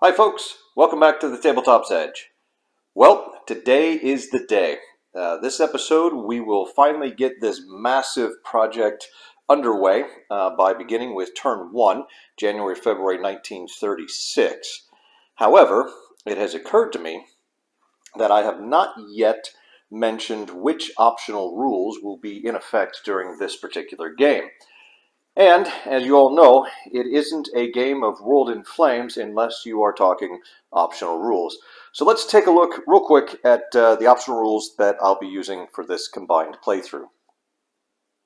Hi folks, welcome back to the Tabletop's Edge. Well, today is the day. This episode we will finally get this massive project underway by beginning with turn 1, January-February 1936. However, it has occurred to me that I have not yet mentioned which optional rules will be in effect during this particular game. And, as you all know, it isn't a game of World in Flames unless you are talking optional rules. So let's take a look real quick at the optional rules that I'll be using for this combined playthrough.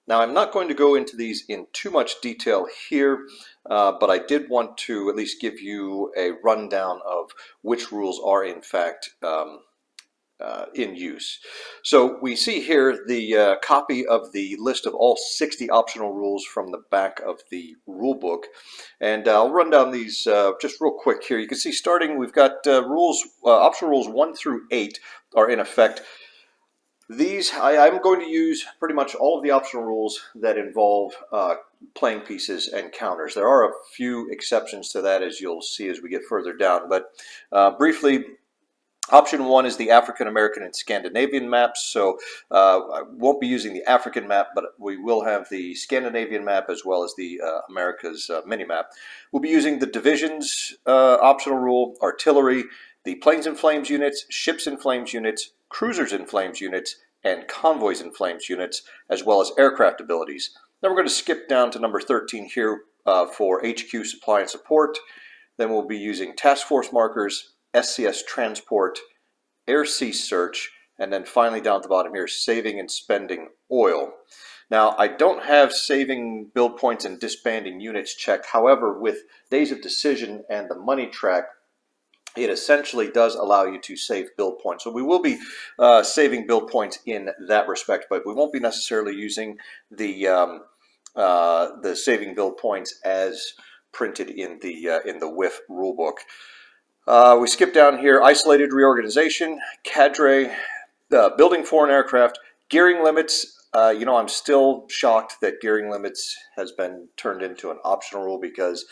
Now, I'm not going to go into these in too much detail here, but I did want to at least give you a rundown of which rules are in fact in use. So we see here the copy of the list of all 60 optional rules from the back of the rule book, and I'll run down these just real quick here. You can see starting we've got optional rules 1 through 8 are in effect. These I'm going to use pretty much all of the optional rules that involve playing pieces and counters. There are a few exceptions to that, as you'll see as we get further down, but briefly, Option 1 is the African American and Scandinavian maps, so I won't be using the African map, but we will have the Scandinavian map as well as the America's mini-map. We'll be using the divisions optional rule, artillery, the planes in flames units, ships in flames units, cruisers in flames units, and convoys in flames units, as well as aircraft abilities. Then we're going to skip down to number 13 here for HQ supply and support. Then we'll be using task force markers, SCS transport, air-sea search, and then finally down at the bottom here, saving and spending oil. Now, I don't have saving build points and disbanding units checked. However, with Days of Decision and the money track, it essentially does allow you to save build points. So we will be saving build points in that respect, but we won't be necessarily using the saving build points as printed in the WIF rulebook. We skip down here, isolated reorganization, cadre, building foreign aircraft, gearing limits. I'm still shocked that gearing limits has been turned into an optional rule because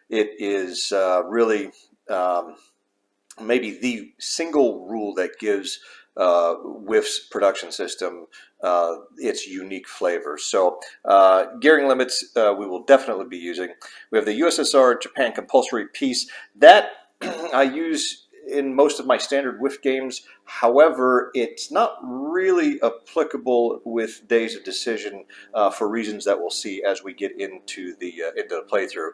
it is really maybe the single rule that gives WIF's production system its unique flavor. So gearing limits we will definitely be using. We have the USSR Japan compulsory peace. That I use in most of my standard WIF games. However, it's not really applicable with Days of Decision for reasons that we'll see as we get into the playthrough.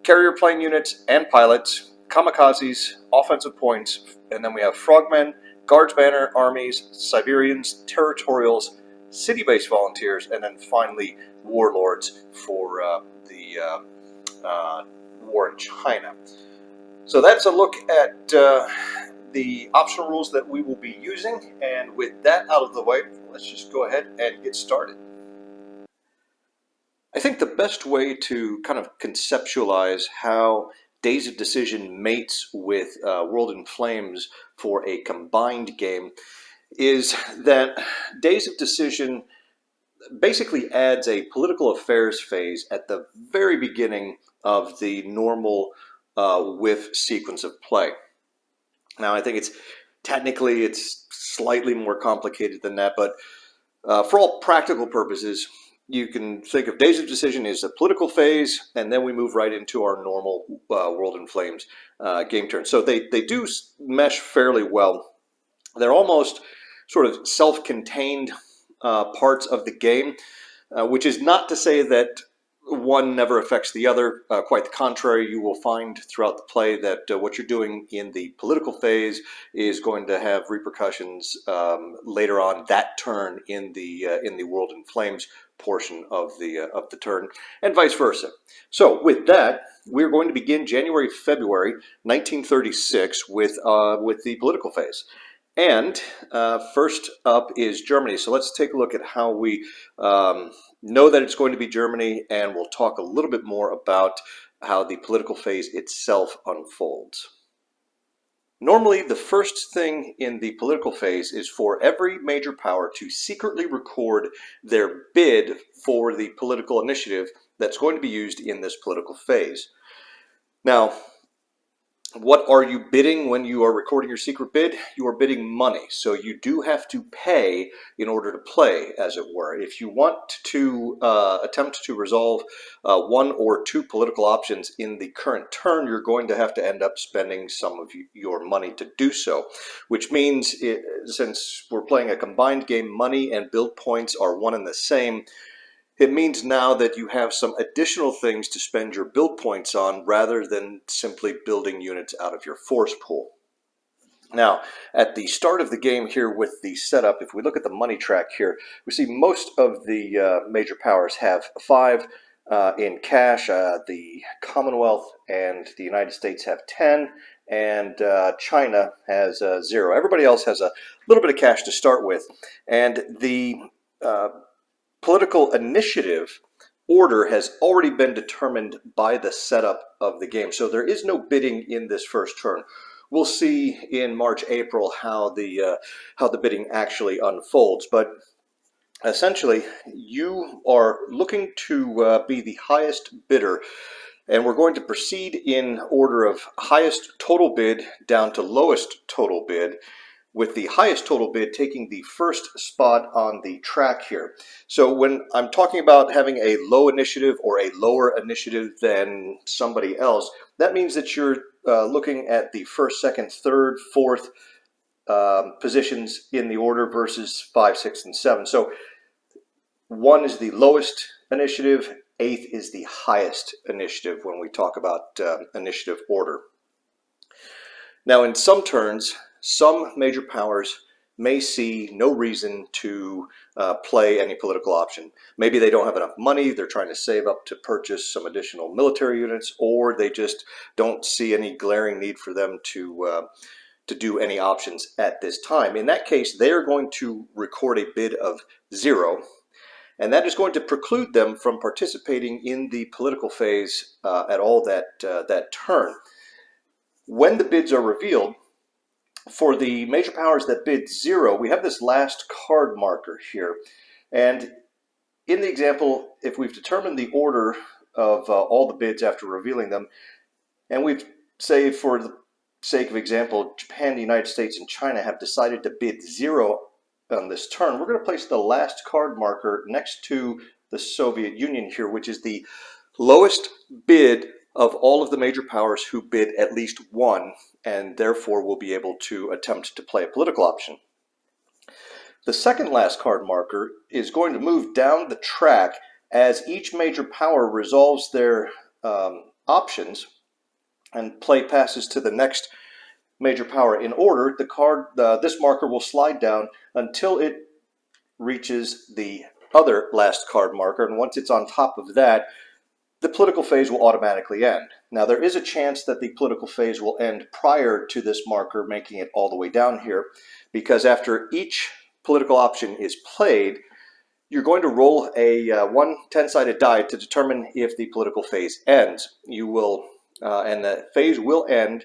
Carrier plane units and pilots, kamikazes, offensive points, and then we have frogmen, guards banner armies, Siberians, territorials, city-based volunteers, and then finally warlords for the war in China. So that's a look at the optional rules that we will be using, and with that out of the way, let's just go ahead and get started. I think the best way to kind of conceptualize how Days of Decision mates with World in Flames for a combined game is that Days of Decision basically adds a political affairs phase at the very beginning of the normal WIF sequence of play. Now, I think it's slightly more complicated than that, but for all practical purposes, you can think of Days of Decision as a political phase, and then we move right into our normal World in Flames game turn. So they do mesh fairly well. They're almost sort of self-contained parts of the game, which is not to say that one never affects the other. Quite the contrary, you will find throughout the play that what you're doing in the political phase is going to have repercussions later on that turn in the World in Flames portion of the turn, and vice versa. So with that, we're going to begin January-February 1936 with the political phase. And first up is Germany. So let's take a look at how we know that it's going to be Germany, and we'll talk a little bit more about how the political phase itself unfolds. Normally, the first thing in the political phase is for every major power to secretly record their bid for the political initiative that's going to be used in this political phase. Now, What are you bidding when you are recording your secret bid? You are bidding money. So you do have to pay in order to play, as it were. If you want to attempt to resolve one or two political options in the current turn, you're going to have to end up spending some of your money to do so, which means since we're playing a combined game, money and build points are one and the same. It means now that you have some additional things to spend your build points on rather than simply building units out of your force pool. Now, at the start of the game here with the setup, if we look at the money track here, we see most of the major powers have 5 in cash. The Commonwealth and the United States have 10, and China has 0. Everybody else has a little bit of cash to start with, and the political initiative order has already been determined by the setup of the game. So there is no bidding in this first turn. We'll see in March, April how the bidding actually unfolds. But essentially, you are looking to be the highest bidder, and we're going to proceed in order of highest total bid down to lowest total bid, with the highest total bid taking the first spot on the track here. So when I'm talking about having a low initiative or a lower initiative than somebody else, that means that you're looking at the first, second, third, fourth positions in the order versus 5, 6, and 7. So 1 is the lowest initiative, 8th is the highest initiative when we talk about initiative order. Now in some turns, some major powers may see no reason to play any political option. Maybe they don't have enough money, they're trying to save up to purchase some additional military units, or they just don't see any glaring need for them to do any options at this time. In that case, they are going to record a bid of 0, and that is going to preclude them from participating in the political phase at all that turn. When the bids are revealed, for the major powers that bid 0, we have this last card marker here. And in the example, if we've determined the order of all the bids after revealing them, and we've, say for the sake of example, Japan, the United States, and China have decided to bid 0 on this turn, we're going to place the last card marker next to the Soviet Union here, which is the lowest bid of all of the major powers who bid at least 1, and therefore will be able to attempt to play a political option. The second last card marker is going to move down the track as each major power resolves their options and play passes to the next major power in order. This marker will slide down until it reaches the other last card marker, and once it's on top of that, the political phase will automatically end. Now there is a chance that the political phase will end prior to this marker making it all the way down here, because after each political option is played, you're going to roll a 1 10-sided die to determine if the political phase ends. You will, and the phase will end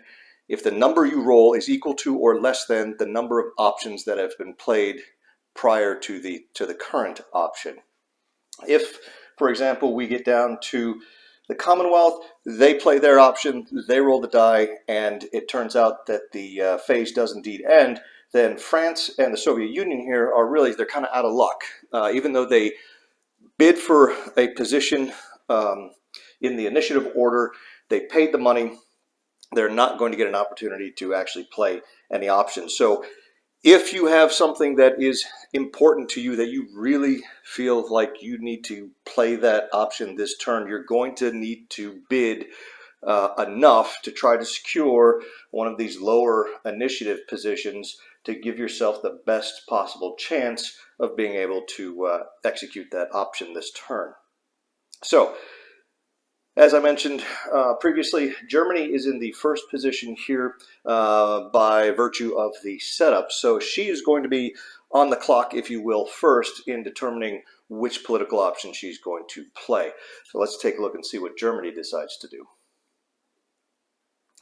if the number you roll is equal to or less than the number of options that have been played prior to the current option. If, for example, we get down to the Commonwealth, they play their option, they roll the die, and it turns out that the phase does indeed end, then France and the Soviet Union here are really, they're kind of out of luck. Even though they bid for a position in the initiative order, they paid the money, they're not going to get an opportunity to actually play any options. So if you have something that is important to you, that you really feel like you need to play that option this turn, you're going to need to bid enough to try to secure one of these lower initiative positions to give yourself the best possible chance of being able to execute that option this turn. So, as I mentioned previously, Germany is in the first position here by virtue of the setup. So she is going to be on the clock, if you will, first in determining which political option she's going to play. So let's take a look and see what Germany decides to do.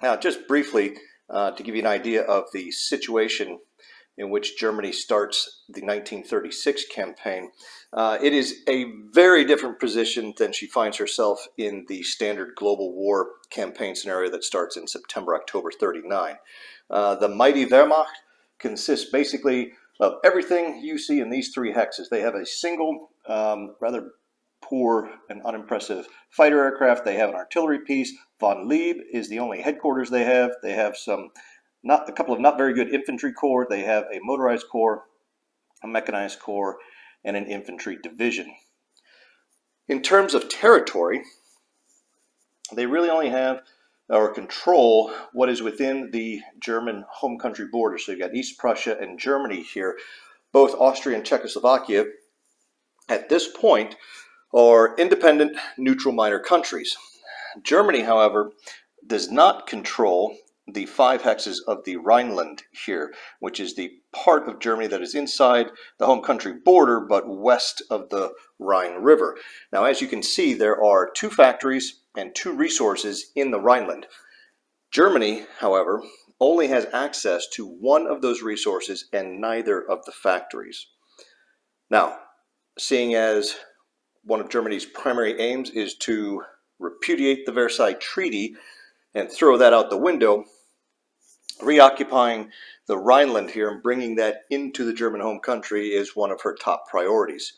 Now, just briefly, to give you an idea of the situation in which Germany starts the 1936 campaign, it is a very different position than she finds herself in the standard global war campaign scenario that starts in September, October 39. The mighty Wehrmacht consists basically of everything you see in these three hexes. They have a single, rather poor and unimpressive fighter aircraft. They have an artillery piece. Von Lieb is the only headquarters they have. They have a couple of not very good infantry corps. They have a motorized corps, a mechanized corps, and an infantry division. In terms of territory, they really only have or control what is within the German home country border. So you've got East Prussia and Germany here. Both Austria and Czechoslovakia at this point are independent, neutral minor countries. Germany, however, does not control the 5 hexes of the Rhineland here, which is the part of Germany that is inside the home country border but west of the Rhine River. Now, as you can see, there are 2 factories and 2 resources in the Rhineland. Germany, however, only has access to one of those resources and neither of the factories. Now, seeing as one of Germany's primary aims is to repudiate the Versailles Treaty and throw that out the window, reoccupying the Rhineland here and bringing that into the German home country is one of her top priorities.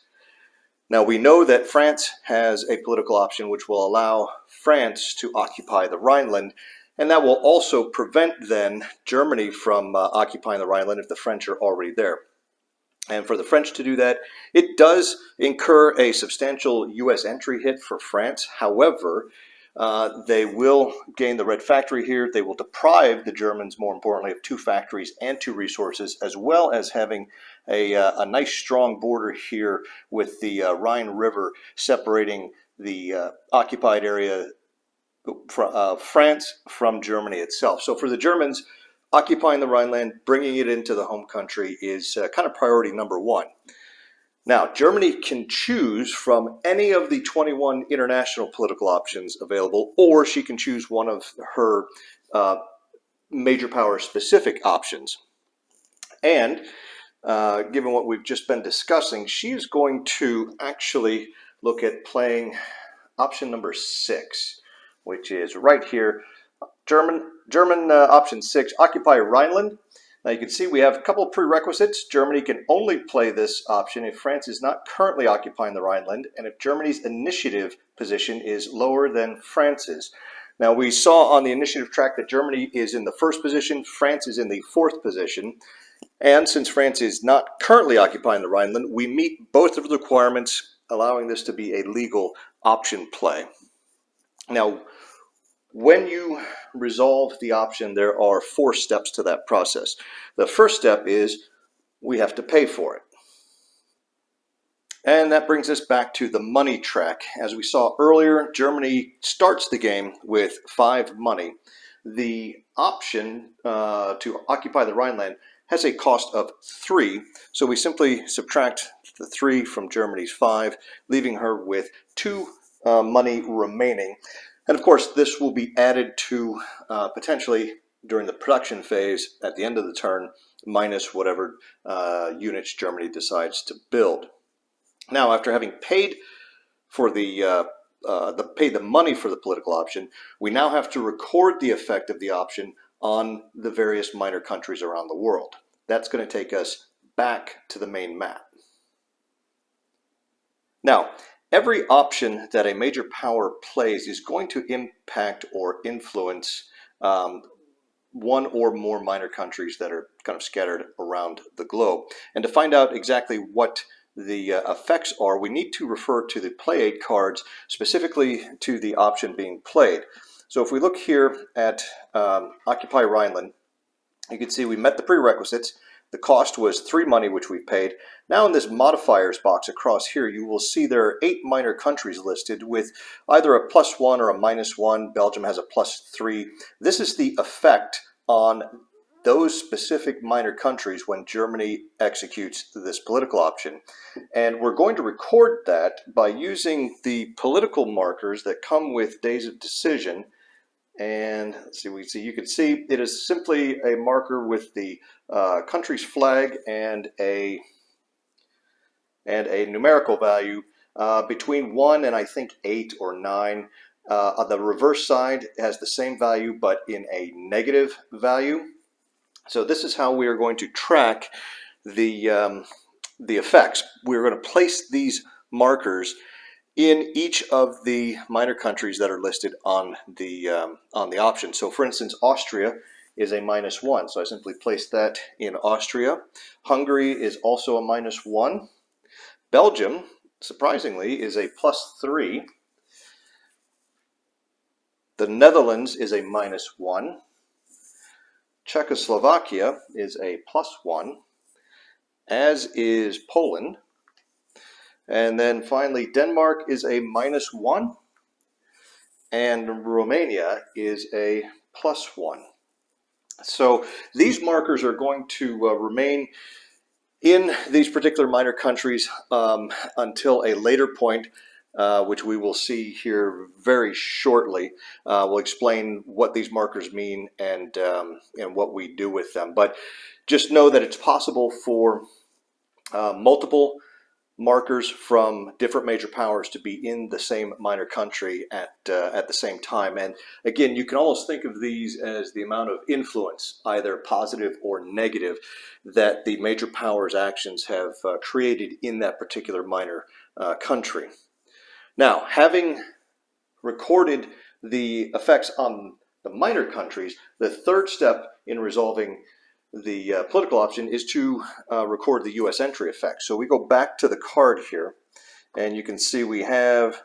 Now, we know that France has a political option which will allow France to occupy the Rhineland, and that will also prevent then Germany from occupying the Rhineland if the French are already there. And for the French to do that, it does incur a substantial U.S. entry hit for France. However, they will gain the Red Factory here. They will deprive the Germans, more importantly, of 2 factories and 2 resources, as well as having a nice strong border here with the Rhine River separating the occupied area of France from Germany itself. So for the Germans, occupying the Rhineland, bringing it into the home country is kind of priority number 1. Now, Germany can choose from any of the 21 international political options available, or she can choose one of her major power specific options. And given what we've just been discussing, she is going to actually look at playing option number 6, which is right here. German option 6, occupy Rhineland. Now you can see we have a couple of prerequisites. Germany can only play this option if France is not currently occupying the Rhineland and if Germany's initiative position is lower than France's. Now we saw on the initiative track that Germany is in the 1st position, France is in the 4th position. And since France is not currently occupying the Rhineland, we meet both of the requirements, allowing this to be a legal option play. Now, when you resolve the option, there are 4 steps to that process. The first step is we have to pay for it. And that brings us back to the money track. As we saw earlier, Germany starts the game with 5 money. The option to occupy the Rhineland has a cost of 3, so we simply subtract the 3 from Germany's 5, leaving her with 2 money remaining. And of course, this will be added to potentially during the production phase at the end of the turn, minus whatever units Germany decides to build. Now, after having paid for the money for the political option, we now have to record the effect of the option on the various minor countries around the world. That's going to take us back to the main map. Now, every option that a major power plays is going to impact or influence one or more minor countries that are kind of scattered around the globe. And to find out exactly what the effects are, we need to refer to the play aid cards, specifically to the option being played. So if we look here at Occupy Rhineland, you can see we met the prerequisites. The cost was 3 money, which we paid. Now in this modifiers box across here, you will see there are 8 minor countries listed with either a +1 or a -1. Belgium has a +3. This is the effect on those specific minor countries when Germany executes this political option. And we're going to record that by using the political markers that come with days of decision And let's see, you can see it is simply a marker with the country's flag and a numerical value between 1 and I think 8 or 9. On the reverse side has the same value but in a negative value. So this is how we are going to track the effects. We're going to place these markers in each of the minor countries that are listed on the option. So for instance, Austria is a -1, so I simply place that in Austria. Hungary is also a -1. Belgium, surprisingly, is a +3. The Netherlands is a -1. Czechoslovakia is a +1, as is Poland. And then finally, Denmark is a -1, and Romania is a +1. So these markers are going to remain in these particular minor countries until a later point, which we will see here very shortly. We'll explain what these markers mean and what we do with them. But just know that it's possible for multiple markers from different major powers to be in the same minor country at the same time. And again, you can almost think of these as the amount of influence, either positive or negative, that the major powers' actions have created in that particular minor country. Now, having recorded the effects on the minor countries, the third step in resolving the political option is to record the U.S. entry effect. So we go back to the card here, and you can see we have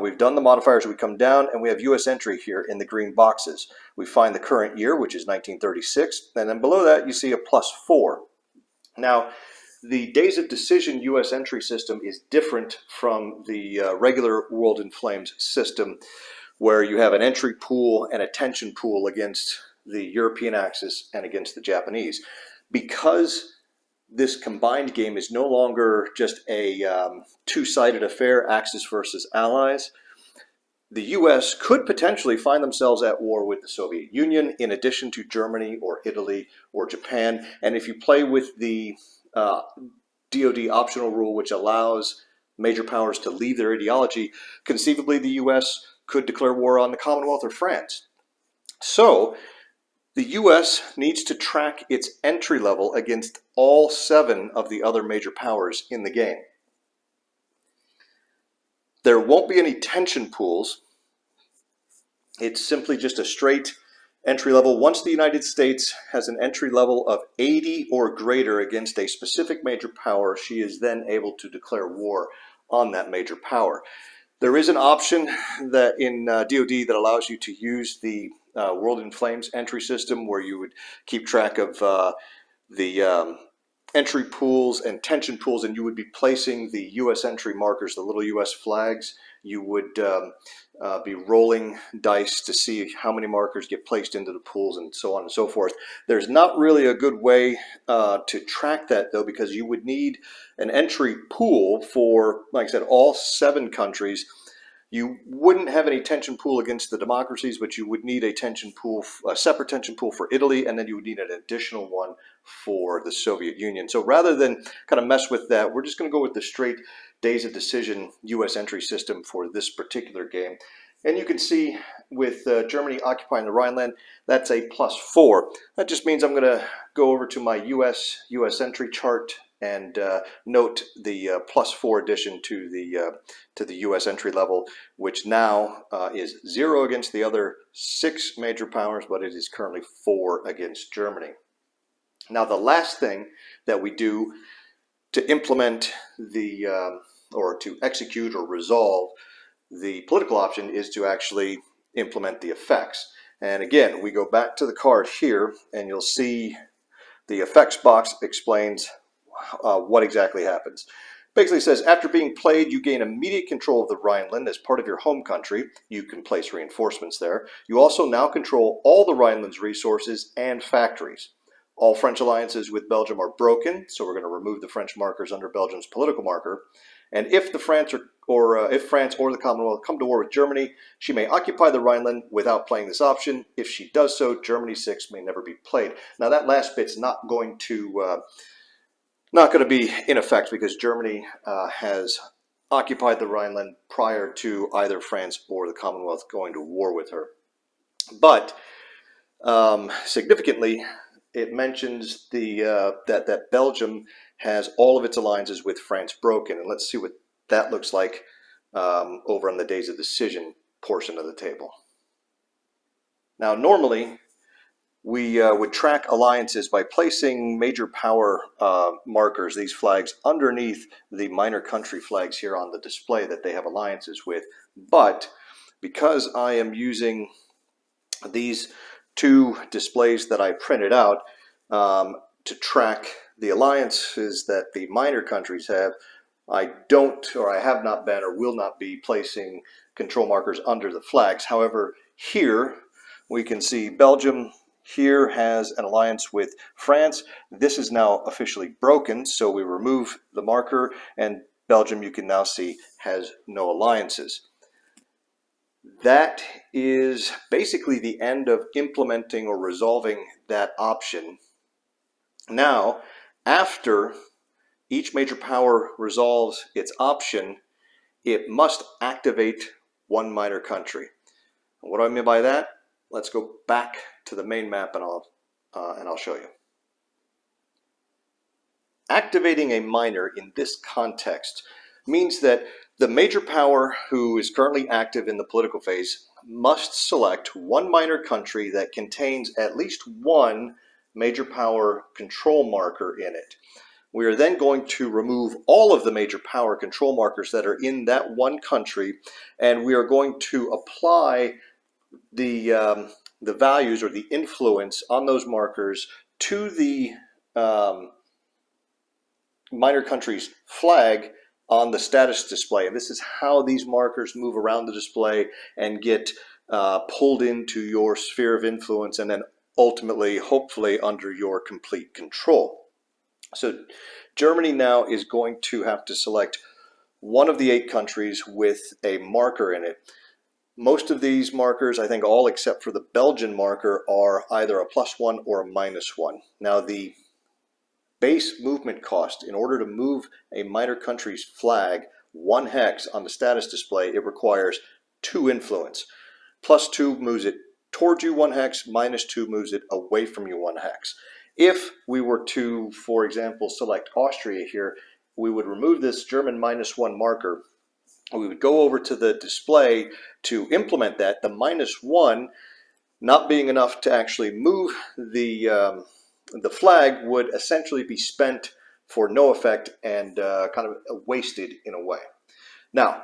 we've done the modifiers. We come down and we have U.S. entry here in the green boxes. We find the current year, which is 1936, and then below that you see a +4. Now, the days of decision U.S. entry system is different from the regular World in Flames system, where you have an entry pool and a tension pool against the European axis and against the Japanese. Because this combined game is no longer just a two-sided affair, Axis versus allies, the US could potentially find themselves at war with the Soviet Union, in addition to Germany or Italy or Japan. And if you play with the DoD optional rule, which allows major powers to leave their ideology, conceivably the US could declare war on the Commonwealth or France. So the US needs to track its entry level against all 7 of the other major powers in the game. There won't be any tension pools. It's simply just a straight entry level. Once the United States has an entry level of 80 or greater against a specific major power, she is then able to declare war on that major power. There is an option that in DoD that allows you to use the World in Flames entry system, where you would keep track of the entry pools and tension pools, and you would be placing the U.S. entry markers, the little U.S. flags. You would be rolling dice to see how many markers get placed into the pools and so on and so forth. There's not really a good way to track that, though, because you would need an entry pool for, like I said, all 7 countries. You wouldn't have any tension pool against the democracies, but you would need a tension pool, a separate tension pool for Italy, and then you would need an additional one for the Soviet Union. So rather than kind of mess with that, we're just going to go with the straight days of decision U.S. entry system for this particular game. And you can see with Germany occupying the Rhineland, that's a +4. That just means I'm going to go over to my U.S. entry chart and note the +4 addition to the U.S. entry level, which now is 0 against the other 6 major powers, but it is currently 4 against Germany. Now, the last thing that we do to implement the or to execute or resolve the political option is to actually implement the effects. And again, we go back to the card here, and you'll see the effects box explains what exactly happens. Basically says, after being played, you gain immediate control of the Rhineland as part of your home country. You can place reinforcements there. You also now control all the Rhineland's resources and factories. All French alliances with Belgium are broken, so we're going to remove the French markers under Belgium's political marker. And if the if France or the Commonwealth come to war with Germany, she may occupy the Rhineland without playing this option. If she does so, Germany 6 may never be played. Now that last bit's not going to be in effect because Germany has occupied the Rhineland prior to either France or the Commonwealth going to war with her. But significantly, it mentions that Belgium has all of its alliances with France broken, and let's see what that looks like over on the days of decision portion of the table. Now, normally we would track alliances by placing major power markers, these flags, underneath the minor country flags here on the display that they have alliances with. But because I am using these two displays that I printed out to track the alliances that the minor countries have, I have not been or will not be placing control markers under the flags. However, here we can see Belgium here has an alliance with France. This is now officially broken, so we remove the marker, and Belgium, you can now see, has no alliances. That is basically the end of implementing or resolving that option. Now, after each major power resolves its option, it must activate one minor country. And what do I mean by that? Let's go back to the main map and I'll show you. Activating a minor in this context means that the major power who is currently active in the political phase must select one minor country that contains at least one major power control marker in it. We are then going to remove all of the major power control markers that are in that one country, and we are going to apply the values or the influence on those markers to the minor country's flag on the status display. And this is how these markers move around the display and get pulled into your sphere of influence and then ultimately, hopefully, under your complete control. So Germany now is going to have to select one of the 8 countries with a marker in it. Most of these markers, I think all except for the Belgian marker, are either a +1 or a -1. Now the base movement cost, in order to move a minor country's flag 1 hex on the status display, it requires 2 influence. +2 moves it towards you 1 hex, -2 moves it away from you 1 hex. If we were to, for example, select Austria here, we would remove this German -1 marker. We would go over to the display to implement that. The -1 not being enough to actually move the flag would essentially be spent for no effect and kind of wasted in a way. Now,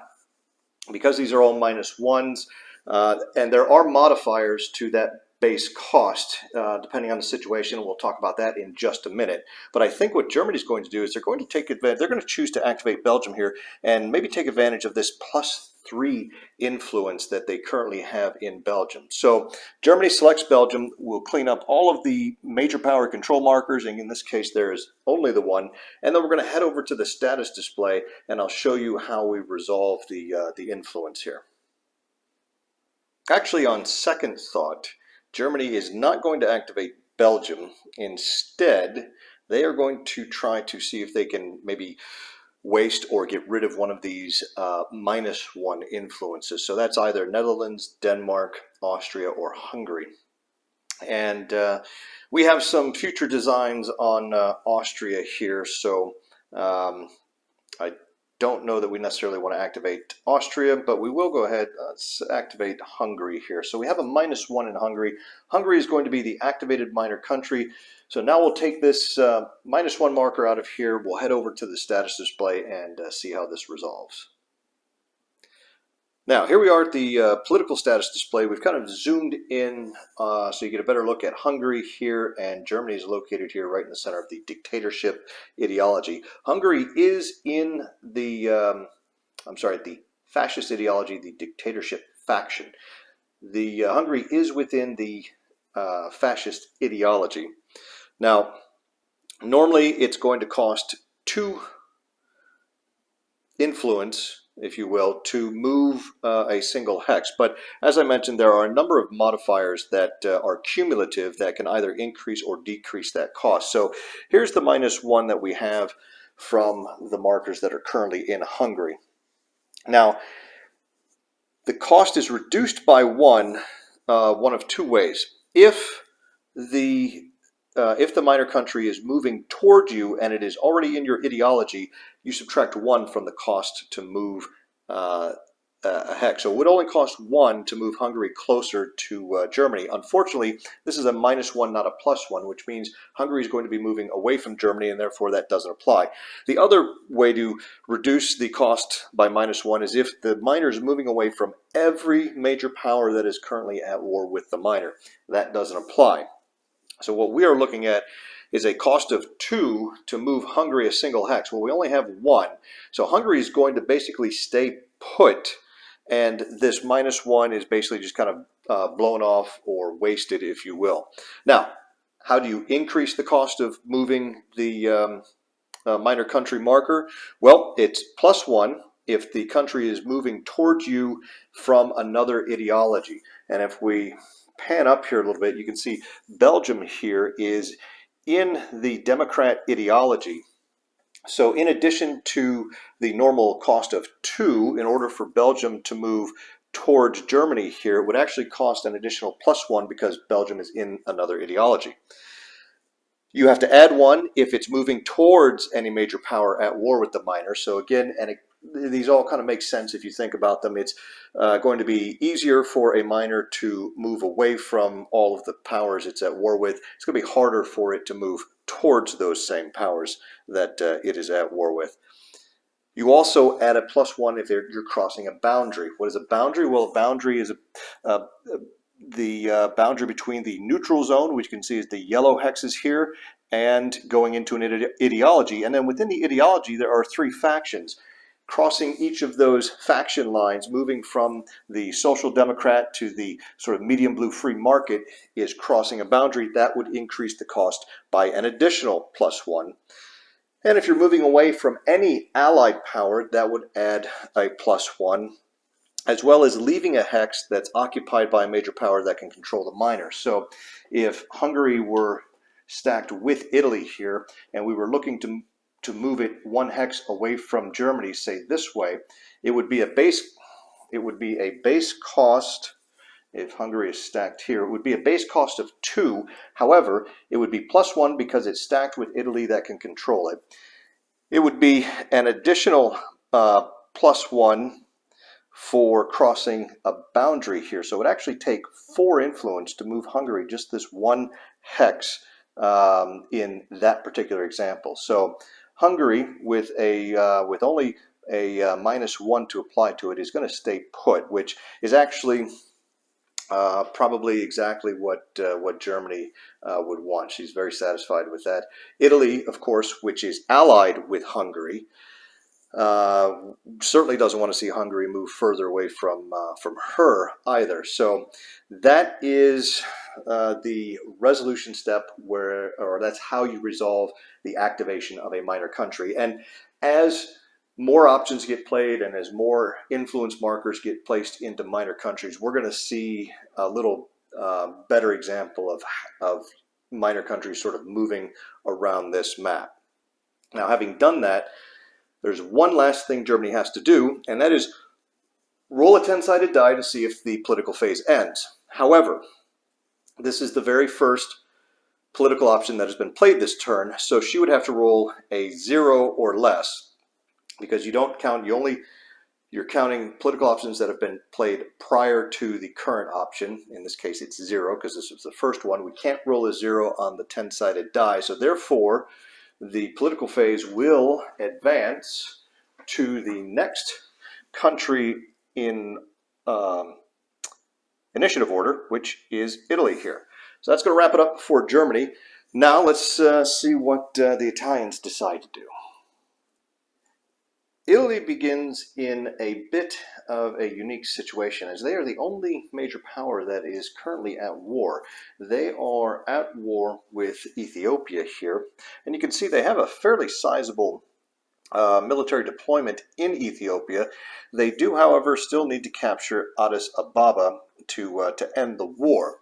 because these are all -1s, and there are modifiers to that base cost, depending on the situation, and we'll talk about that in just a minute. But I think what Germany's going to do is they're going to take advantage, they're going to choose to activate Belgium here and maybe take advantage of this +3 influence that they currently have in Belgium. So Germany selects Belgium, will clean up all of the major power control markers, and in this case there is only the one, and then we're going to head over to the status display and I'll show you how we resolve the influence here. Actually, on second thought, Germany is not going to activate Belgium. Instead, they are going to try to see if they can maybe waste or get rid of one of these -1 influences. So that's either Netherlands, Denmark, Austria, or Hungary. And we have some future designs on Austria here, so I don't know that we necessarily want to activate Austria, but we will go ahead, let's activate Hungary here. So we have a -1 in Hungary. Hungary is going to be the activated minor country. So now we'll take this -1 marker out of here. We'll head over to the status display and see how this resolves. Now, here we are at the political status display. We've kind of zoomed in so you get a better look at Hungary here, and Germany is located here right in the center of the dictatorship ideology. Hungary is in the, the fascist ideology, the dictatorship faction. The Hungary is within the fascist ideology. Now, normally it's going to cost 2 influence if you will, to move a single hex. But as I mentioned, there are a number of modifiers that are cumulative that can either increase or decrease that cost. So here's the -1 that we have from the markers that are currently in Hungary. Now, the cost is reduced by one of two ways. If the minor country is moving toward you and it is already in your ideology, you subtract 1 from the cost to move a hex. So it would only cost 1 to move Hungary closer to Germany. Unfortunately, this is a -1, not a +1, which means Hungary is going to be moving away from Germany, and therefore that doesn't apply. The other way to reduce the cost by -1 is if the minor is moving away from every major power that is currently at war with the minor. That doesn't apply. So what we are looking at is a cost of 2 to move Hungary a single hex. Well, we only have 1. So Hungary is going to basically stay put, and this -1 is basically just kind of blown off or wasted, if you will. Now, how do you increase the cost of moving the minor country marker? Well, it's +1 if the country is moving towards you from another ideology. And if we pan up here a little bit, you can see Belgium here is in the Democrat ideology. So in addition to the normal cost of 2, in order for Belgium to move towards Germany here, it would actually cost an additional +1 because Belgium is in another ideology. You have to add 1 if it's moving towards any major power at war with the minor. So again, these all kind of make sense if you think about them. It's going to be easier for a minor to move away from all of the powers it's at war with. It's going to be harder for it to move towards those same powers that it is at war with. You also add a +1 if you're crossing a boundary. What is a boundary? Well, a boundary is the boundary between the neutral zone, which you can see is the yellow hexes here, and going into an ideology. And then within the ideology, there are 3 factions. Crossing each of those faction lines, moving from the social democrat to the sort of medium blue free market, is crossing a boundary. That would increase the cost by an additional +1. And if you're moving away from any allied power, that would add a +1, as well as leaving a hex that's occupied by a major power that can control the minor. So if Hungary were stacked with Italy here, and we were looking to move it 1 hex away from Germany, say this way, it would be a base cost. If Hungary is stacked here, it would be a base cost of 2. However, it would be +1 because it's stacked with Italy that can control it. It would be an additional +1 for crossing a boundary here. So it would actually take 4 influence to move Hungary just this 1 hex in that particular example. So Hungary, with only a -1 to apply to it, is going to stay put, which is actually probably exactly what Germany would want. She's very satisfied with that. Italy, of course, which is allied with Hungary, certainly doesn't want to see Hungary move further away from her either. So that is the resolution step, or that's how you resolve the activation of a minor country. And as more options get played and as more influence markers get placed into minor countries, we're going to see a little better example of minor countries sort of moving around this map. Now, having done that, there's one last thing Germany has to do, and that is roll a 10-sided die to see if the political phase ends. However, this is the very first political option that has been played this turn, so she would have to roll a 0 or less, because you don't count, you're counting political options that have been played prior to the current option. In this case, it's 0 because this was the first one. We can't roll a 0 on the 10-sided die, so therefore the political phase will advance to the next country in initiative order, which is Italy here. So that's going to wrap it up for Germany. Now let's see what the Italians decide to do. Italy begins in a bit of a unique situation, as they are the only major power that is currently at war. They are at war with Ethiopia here, and you can see they have a fairly sizable military deployment in Ethiopia. They do, however, still need to capture Addis Ababa to end the war.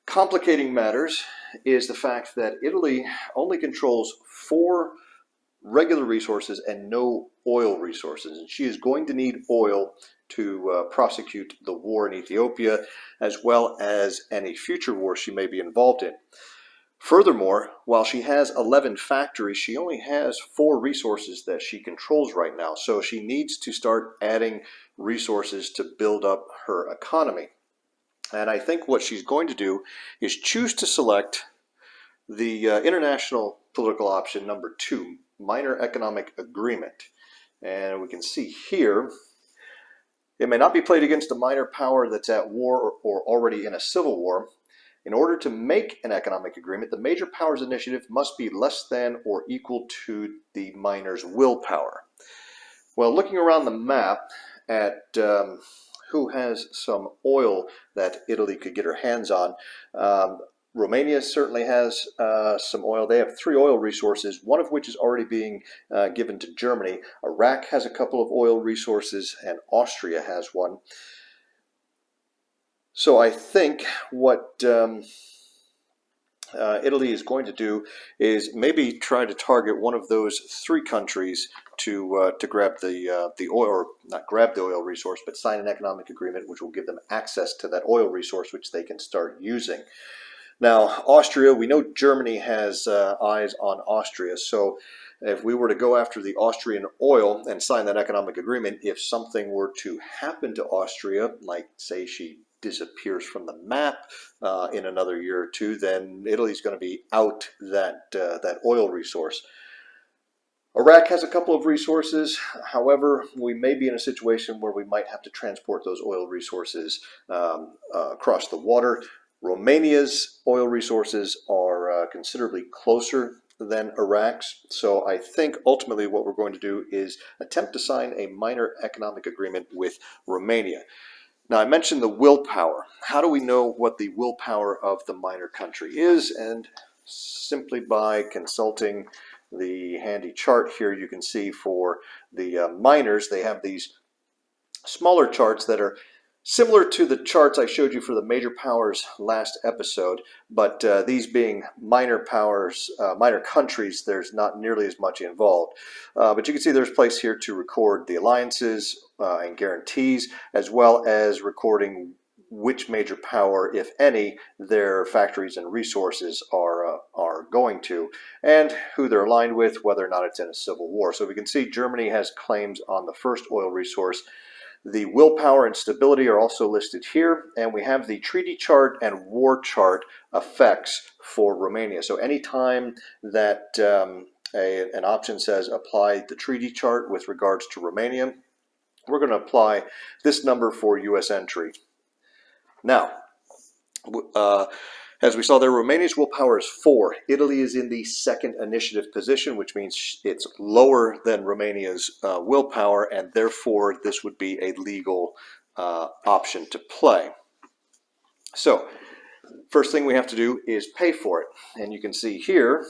Complicating matters is the fact that Italy only controls 4 regular resources and no oil resources, and she is going to need oil to prosecute the war in Ethiopia, as well as any future war she may be involved in. Furthermore, while she has 11 factories, she only has 4 resources that she controls right now, so she needs to start adding resources to build up her economy. And I think what she's going to do is choose to select the international political option number 2, minor economic agreement. And we can see here, it may not be played against a minor power that's at war or already in a civil war. In order to make an economic agreement, the major powers initiative must be less than or equal to the minor's willpower. Well, looking around the map at who has some oil that Italy could get her hands on, Romania certainly has some oil. They have 3 oil resources, one of which is already being given to Germany. Iraq has a couple of oil resources, and Austria has one. So I think what Italy is going to do is maybe try to target one of those 3 countries to grab the oil, or not grab the oil resource, but sign an economic agreement which will give them access to that oil resource which they can start using. Now, Austria, we know Germany has eyes on Austria, so if we were to go after the Austrian oil and sign that economic agreement, if something were to happen to Austria, like say she disappears from the map in another year or 2, then Italy's going to be out that oil resource. Iraq has a couple of resources. However, we may be in a situation where we might have to transport those oil resources across the water. Romania's oil resources are considerably closer than Iraq's, so I think ultimately what we're going to do is attempt to sign a minor economic agreement with Romania. Now, I mentioned the willpower. How do we know what the willpower of the minor country is? And simply by consulting the handy chart here, you can see for the minors, they have these smaller charts that are similar to the charts I showed you for the major powers last episode, but these being minor powers, minor countries, there's not nearly as much involved. But you can see there's a place here to record the alliances and guarantees, as well as recording which major power, if any, their factories and resources are going to, and who they're aligned with, whether or not it's in a civil war. So we can see Germany has claims on the first oil resource. The willpower and stability are also listed here, and we have the treaty chart and war chart effects for Romania. So anytime that an option says apply the treaty chart with regards to Romania, we're going to apply this number for U.S. entry. Now, as we saw there, Romania's willpower is 4. Italy is in the second initiative position, which means it's lower than Romania's willpower, and therefore this would be a legal option to play. So, first thing we have to do is pay for it. And you can see here,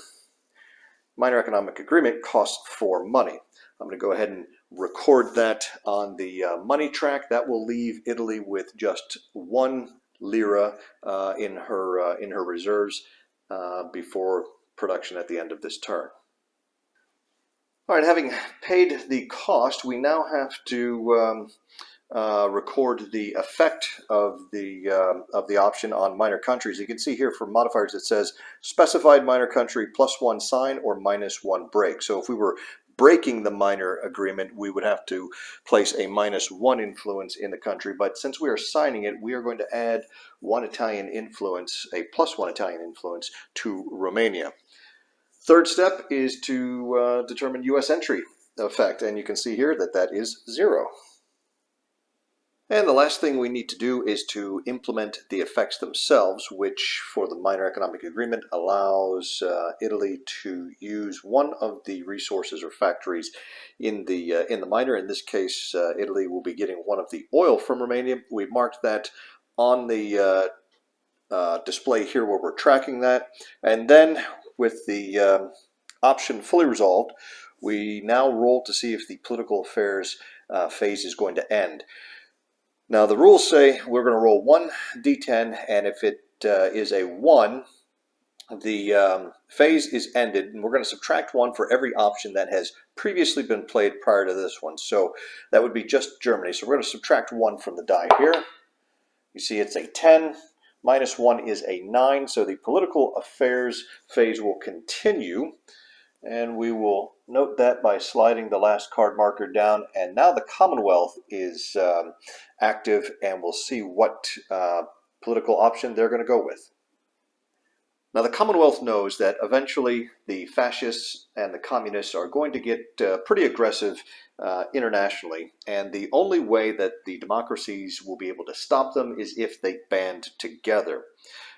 minor economic agreement costs 4 money. I'm going to go ahead and record that on the money track. That will leave Italy with just 1 lira in her reserves before production at the end of this turn. All right, having paid the cost, we now have to record the effect of the option on minor countries. You can see here for modifiers it says specified minor country +1 sign or -1 break. So if we were breaking the minor agreement, we would have to place a -1 influence in the country. But since we are signing it, we are going to add 1 Italian influence, a +1 Italian influence to Romania. Third step is to determine U.S. entry effect, and you can see here that that is 0. And the last thing we need to do is to implement the effects themselves, which for the minor economic agreement allows Italy to use one of the resources or factories in the minor. In this case, Italy will be getting one of the oil from Romania. We've marked that on the display here where we're tracking that. And then with the option fully resolved, we now roll to see if the political affairs phase is going to end. Now the rules say we're going to roll 1d10, and if it is a 1, the phase is ended, and we're going to subtract 1 for every option that has previously been played prior to this one. So that would be just Germany. So we're going to subtract 1 from the die here. You see it's a 10. Minus 1 is a 9. So the political affairs phase will continue. And we will note that by sliding the last card marker down. And now the Commonwealth is active, and we'll see what political option they're going to go with. Now the Commonwealth knows that eventually the fascists and the communists are going to get pretty aggressive internationally, and the only way that the democracies will be able to stop them is if they band together.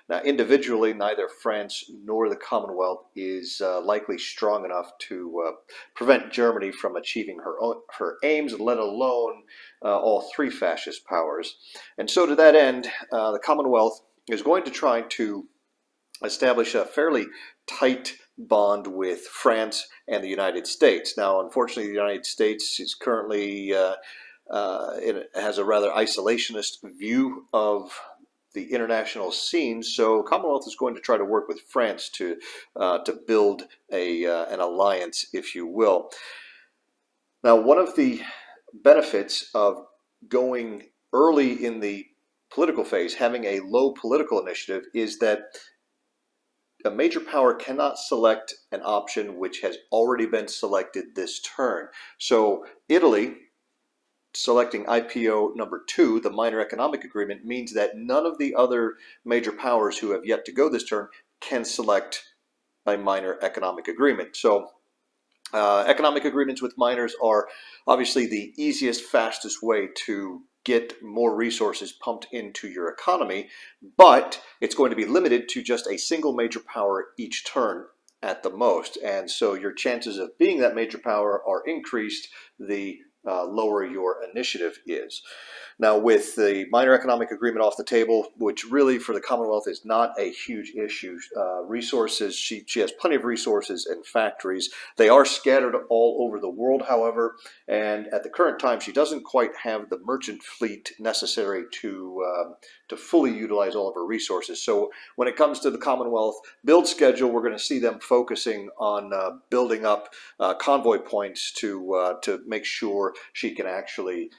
Now individually, neither France nor the Commonwealth is likely strong enough to prevent Germany from achieving her aims, let alone all three fascist powers. And so to that end, the Commonwealth is going to try to establish a fairly tight bond with France and the United States. Now, unfortunately, the United States is currently it has a rather isolationist view of the international scene, so Commonwealth is going to try to work with France to build an alliance, if you will. Now, one of the benefits of going early in the political phase, having a low political initiative, is that a major power cannot select an option which has already been selected this turn. So Italy selecting IPO number 2, the minor economic agreement, means that none of the other major powers who have yet to go this turn can select a minor economic agreement. So economic agreements with minors are obviously the easiest, fastest way to get more resources pumped into your economy, but it's going to be limited to just a single major power each turn at the most. And so your chances of being that major power are increased the lower your initiative is. Now, with the minor economic agreement off the table, which really for the Commonwealth is not a huge issue, resources, she has plenty of resources and factories. They are scattered all over the world, however, and at the current time she doesn't quite have the merchant fleet necessary to fully utilize all of her resources. So when it comes to the Commonwealth build schedule, we're going to see them focusing on building up convoy points to make sure she can actually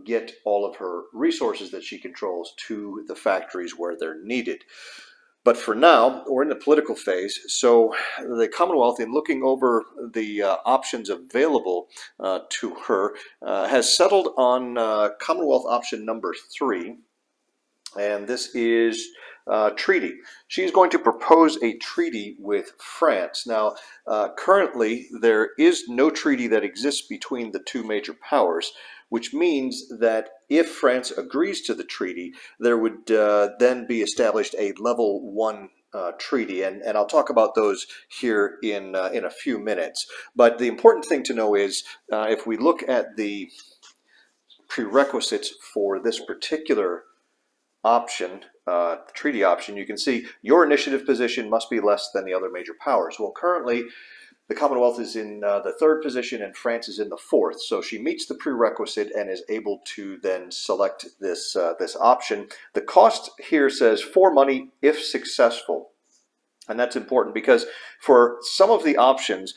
get all of her resources that she controls to the factories where they're needed. But for now, we're in the political phase, so the Commonwealth, in looking over the options available to her, has settled on Commonwealth option number 3, and this is treaty. She's going to propose a treaty with France. Now, currently, there is no treaty that exists between the two major powers, which means that if France agrees to the treaty, there would then be established a level 1 treaty, and I'll talk about those here in a few minutes. But the important thing to know is if we look at the prerequisites for this particular option, the treaty option, you can see your initiative position must be less than the other major powers. Well, currently the Commonwealth is in the 3rd position and France is in the 4th. So she meets the prerequisite and is able to then select this option. The cost here says 4 money if successful. And that's important because for some of the options,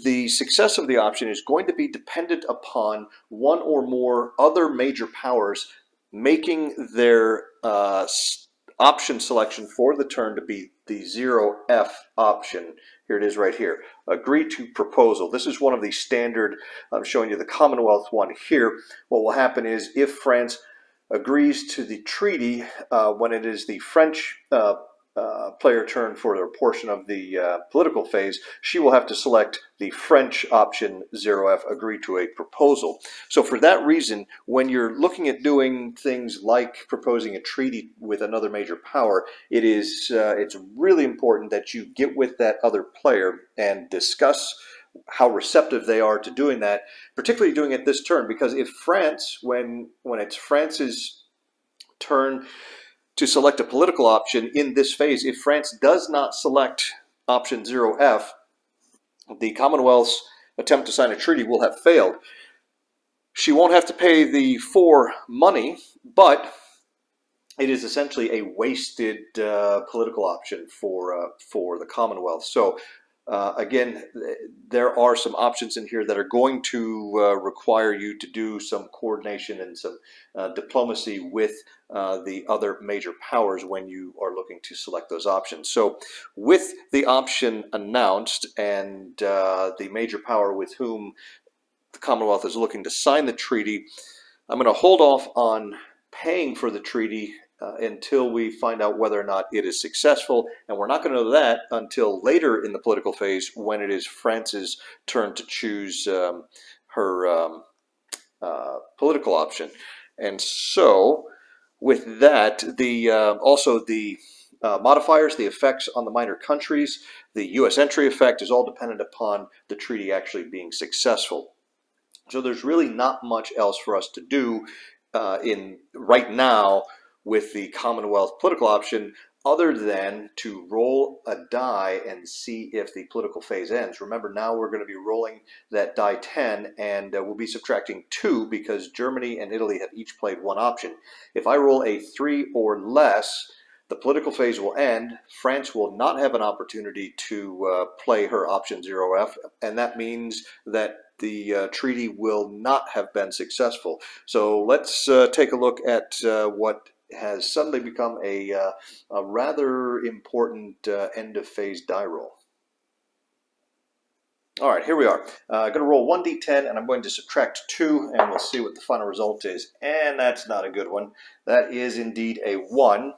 the success of the option is going to be dependent upon one or more other major powers making their option selection for the turn to be the 0F option. Here it is right here. Agree to proposal. This is one of the standard, I'm showing you the Commonwealth one here. What will happen is if France agrees to the treaty, when it is the French player turn for their portion of the political phase, she will have to select the French option 0F, agree to a proposal. So for that reason, when you're looking at doing things like proposing a treaty with another major power, it's really important that you get with that other player and discuss how receptive they are to doing that, particularly doing it this turn, because if France, when it's France's turn to select a political option in this phase, if France does not select option 0F, the Commonwealth's attempt to sign a treaty will have failed. She won't have to pay the 4 money, but it is essentially a wasted political option for the Commonwealth. So again, there are some options in here that are going to require you to do some coordination and some diplomacy with the other major powers when you are looking to select those options. So with the option announced and the major power with whom the Commonwealth is looking to sign the treaty, I'm going to hold off on paying for the treaty until we find out whether or not it is successful, and we're not going to know that until later in the political phase when it is France's turn to choose her political option. And so with that, also the modifiers, the effects on the minor countries, the U.S. entry effect is all dependent upon the treaty actually being successful. So there's really not much else for us to do in right now with the Commonwealth political option other than to roll a die and see if the political phase ends. Remember, now we're going to be rolling that die 10, and we'll be subtracting 2 because Germany and Italy have each played 1 option. If I roll a 3 or less, the political phase will end. France will not have an opportunity to play her option 0F, and that means that the treaty will not have been successful. So let's take a look at what has suddenly become a rather important end of phase die roll. All right, here we are. I'm going to roll 1d10, and I'm going to subtract 2, and we'll see what the final result is. And that's not a good one. That is indeed a 1,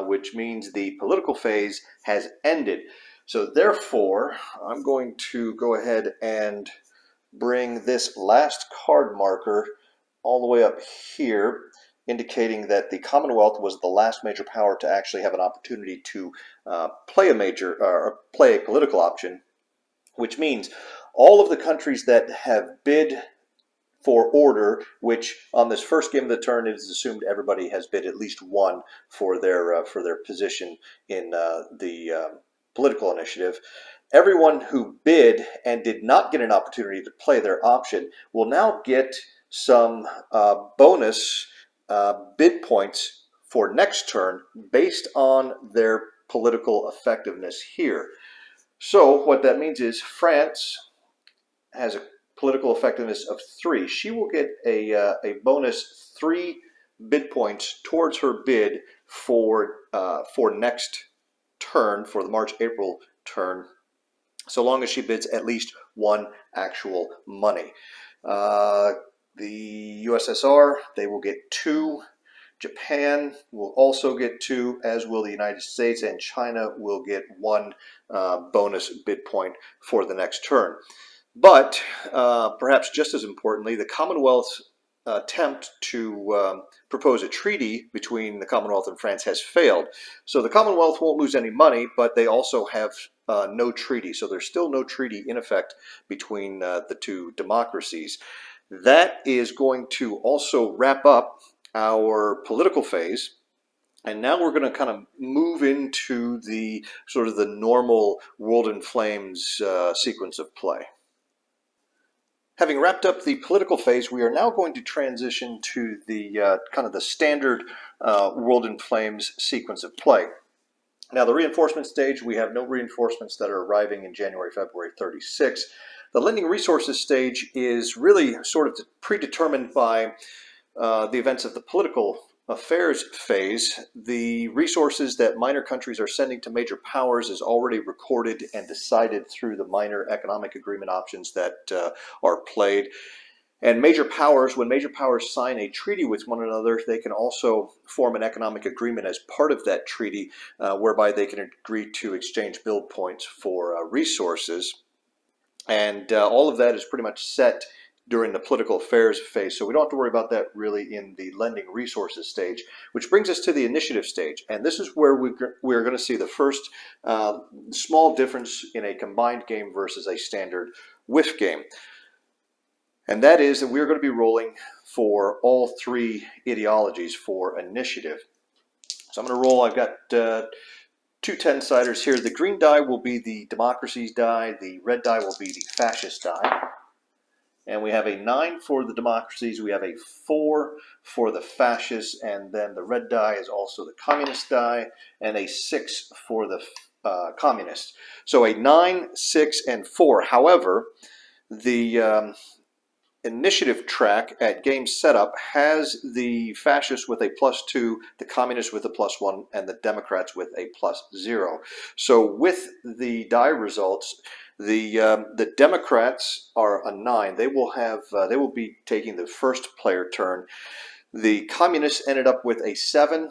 which means the political phase has ended. So therefore, I'm going to go ahead and bring this last card marker all the way up here, indicating that the Commonwealth was the last major power to actually have an opportunity to play a political option, which means all of the countries that have bid for order, which on this first game of the turn it is assumed everybody has bid at least 1 for their position in the political initiative. Everyone who bid and did not get an opportunity to play their option will now get some bonus bid points for next turn based on their political effectiveness here. So what that means is France has a political effectiveness of 3. She will get a bonus 3 bid points towards her bid for next turn, for the March-April turn, so long as she bids at least 1 actual money. The USSR, they will get 2. Japan will also get 2, as will the United States, and China will get 1 bonus bid point for the next turn. But perhaps just as importantly, the Commonwealth's attempt to propose a treaty between the Commonwealth and France has failed. So the Commonwealth won't lose any money, but they also have no treaty. So there's still no treaty in effect between the 2 democracies. That is going to also wrap up our political phase. And now we're going to kind of move into the sort of the normal World in Flames sequence of play. Having wrapped up the political phase, we are now going to transition to the kind of the standard World in Flames sequence of play. Now, the reinforcement stage, we have no reinforcements that are arriving in January, February 36. The lending resources stage is really sort of predetermined by the events of the political affairs phase. The resources that minor countries are sending to major powers is already recorded and decided through the minor economic agreement options that are played. And major powers, when major powers sign a treaty with one another, they can also form an economic agreement as part of that treaty, whereby they can agree to exchange build points for resources. And all of that is pretty much set during the political affairs phase, so we don't have to worry about that really in the lending resources stage, which brings us to the initiative stage. And this is where we're going to see the first small difference in a combined game versus a standard WiFCE game. And that is that we're going to be rolling for all 3 ideologies for initiative. So I'm going to roll. I've got 2 10-siders here. The green die will be the democracies die. The red die will be the fascist die. And we have a 9 for the democracies, we have a 4 for the fascists, and then the red die is also the communist die, and a 6 for the communists. So a 9, 6, and 4. However, the initiative track at game setup has the fascists with a +2, the communists with a +1, and the Democrats with a +0. So with the die results, the Democrats are a 9. They will be taking the first player turn. The communists ended up with a 7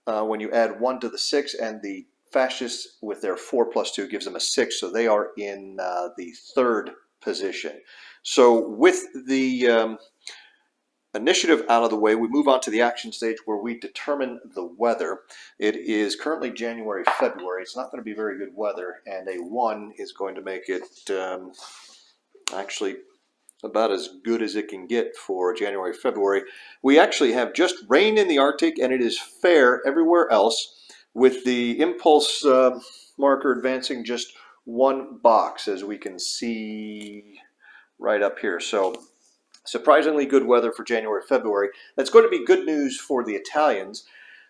when you add 1 to the 6, and the fascists with their 4 +2 gives them a 6. So they are in the third position. So with the initiative out of the way, we move on to the action stage where we determine the weather. It is currently January, February. It's not going to be very good weather, and a 1 is going to make it actually about as good as it can get for January, February. We actually have just rain in the Arctic, and it is fair everywhere else, with the impulse marker advancing just 1 box, as we can see right up here. So surprisingly good weather for January, February. That's going to be good news for the Italians.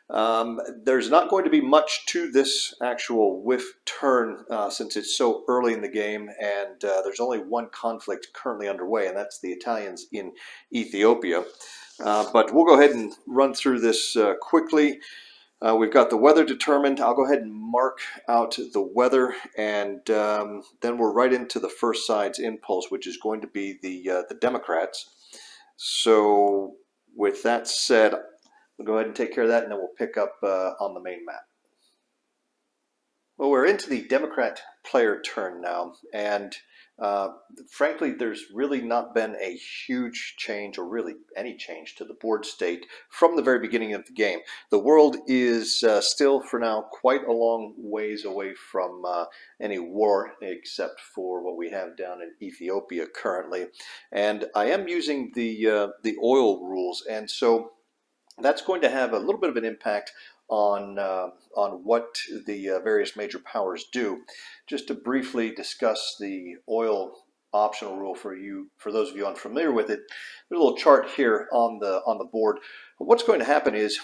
There's not going to be much to this actual WIF turn since it's so early in the game, and there's only one conflict currently underway, and that's the Italians in Ethiopia. But we'll go ahead and run through this quickly. We've got the weather determined. I'll go ahead and mark out the weather, and then we're right into the first side's impulse, which is going to be the Democrats. So with that said, we'll go ahead and take care of that, and then we'll pick up on the main map. Well, we're into the Democrat player turn now, and frankly, there's really not been a huge change, or really any change, to the board state from the very beginning of the game. The world is still, for now, quite a long ways away from any war, except for what we have down in Ethiopia currently. And I am using the oil rules, and so that's going to have a little bit of an impact on what the various major powers do. Just to briefly discuss the oil optional rule for those of you unfamiliar with it, there's a little chart here on the board. What's going to happen is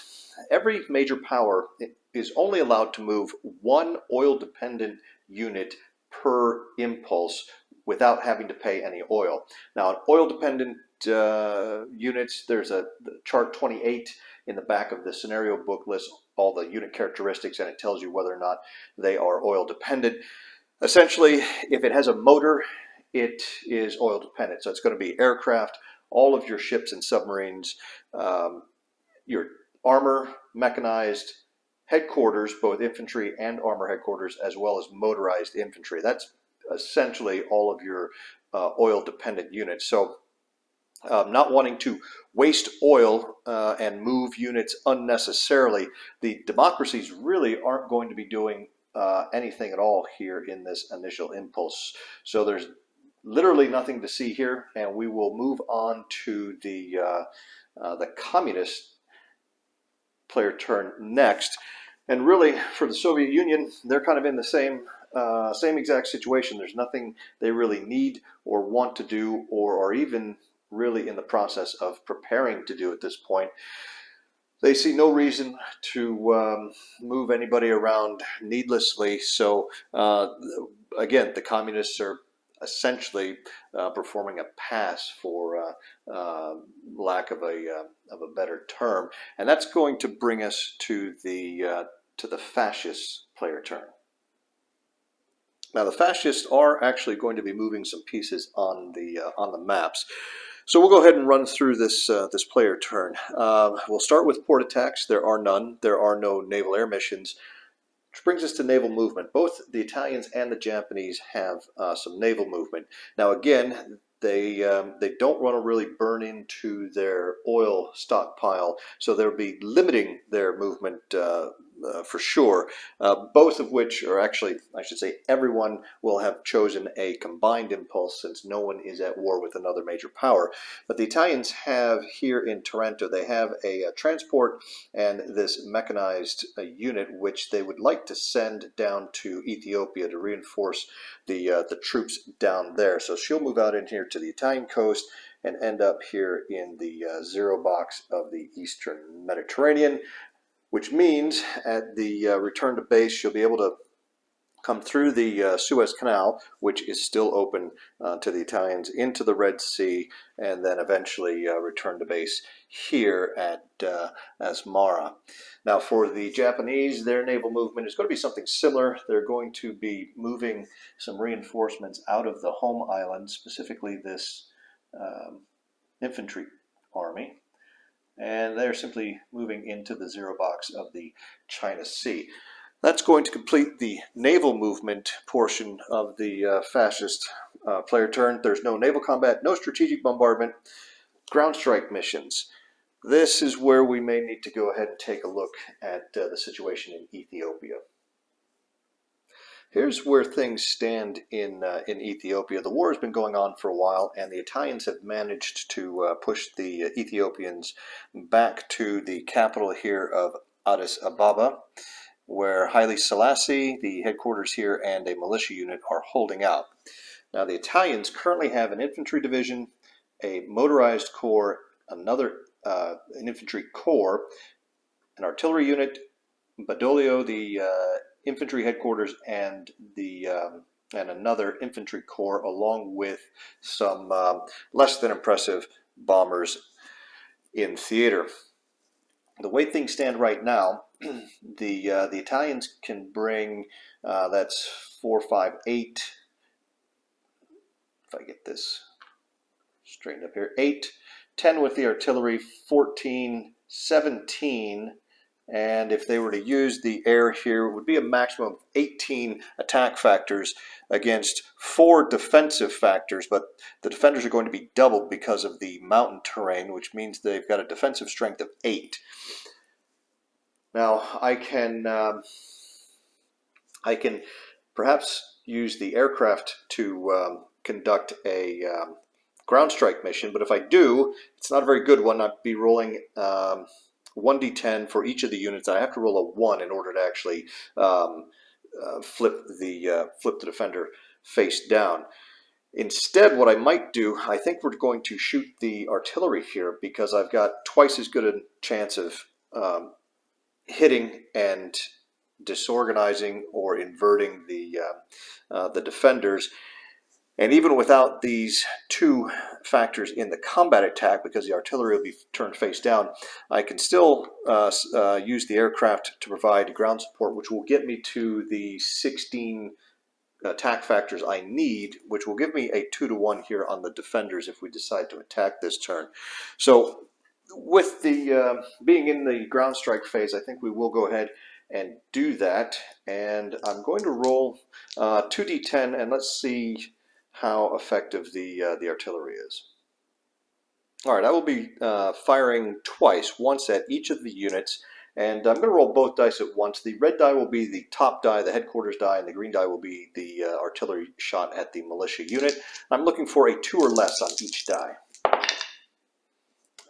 every major power is only allowed to move 1 oil-dependent unit per impulse without having to pay any oil. Now, oil-dependent units, there's a chart 28 in the back of the scenario book, lists all the unit characteristics, and it tells you whether or not they are oil dependent. Essentially, if it has a motor, it is oil dependent. So it's going to be aircraft, all of your ships and submarines, your armor, mechanized headquarters, both infantry and armor headquarters, as well as motorized infantry. That's essentially all of your oil dependent units. So not wanting to waste oil and move units unnecessarily, the democracies really aren't going to be doing anything at all here in this initial impulse. So there's literally nothing to see here, and we will move on to the communist player turn next. And really, for the Soviet Union, they're kind of in the same exact situation. There's nothing they really need or want to do, or are even really in the process of preparing to do at this point. They see no reason to move anybody around needlessly. So again, the communists are essentially performing a pass, for lack of a better term, and that's going to bring us to the fascist player turn. Now, the fascists are actually going to be moving some pieces on the maps. So we'll go ahead and run through this player turn. We'll start with port attacks. There are none. There are no naval air missions, which brings us to naval movement. Both the Italians and the Japanese have some naval movement. Now, again, they don't want to really burn into their oil stockpile, so they'll be limiting their movement for sure, both of which are actually, I should say, everyone will have chosen a combined impulse since no one is at war with another major power. But the Italians have here in Taranto, they have a transport and this mechanized unit which they would like to send down to Ethiopia to reinforce the troops down there. So she'll move out in here to the Italian coast and end up here in the zero box of the Eastern Mediterranean, which means at the return to base, she'll be able to come through the Suez Canal, which is still open to the Italians, into the Red Sea, and then eventually return to base here at Asmara. Now, for the Japanese, their naval movement is going to be something similar. They're going to be moving some reinforcements out of the home island, specifically this infantry army, and they're simply moving into the zero box of the China Sea. That's going to complete the naval movement portion of the fascist player turn. There's no naval combat, no strategic bombardment, ground strike missions. This is where we may need to go ahead and take a look at the situation in Ethiopia. Here's where things stand in Ethiopia. The war has been going on for a while, and the Italians have managed to push the Ethiopians back to the capital here of Addis Ababa, where Haile Selassie, the headquarters here, and a militia unit are holding out. Now, the Italians currently have an infantry division, a motorized corps, an infantry corps, an artillery unit, Badoglio, the infantry headquarters, and another infantry corps, along with some less than impressive bombers in theater. The way things stand right now, the Italians can bring that's 4, 5, 8. If I get this straightened up here, 8, 10 with the artillery, 14, 17. And if they were to use the air here, it would be a maximum of 18 attack factors against 4 defensive factors. But the defenders are going to be doubled because of the mountain terrain, which means they've got a defensive strength of 8. Now, I can perhaps use the aircraft to conduct a ground strike mission. But if I do, it's not a very good one. I'd be rolling 1d10 for each of the units. I have to roll a 1 in order to actually flip the defender face down. Instead, what I might do, I think we're going to shoot the artillery here, because I've got twice as good a chance of hitting and disorganizing or inverting the defenders. And even without these 2 factors in the combat attack, because the artillery will be turned face down, I can still use the aircraft to provide ground support, which will get me to the 16 attack factors I need, which will give me a 2-to-1 here on the defenders if we decide to attack this turn. So with the being in the ground strike phase, I think we will go ahead and do that. And I'm going to roll 2d10, and let's see how effective the artillery is. All right, I will be firing twice, once at each of the units, and I'm going to roll both dice at once. The red die will be the top die, the headquarters die, and the green die will be the artillery shot at the militia unit. I'm looking for a 2 or less on each die.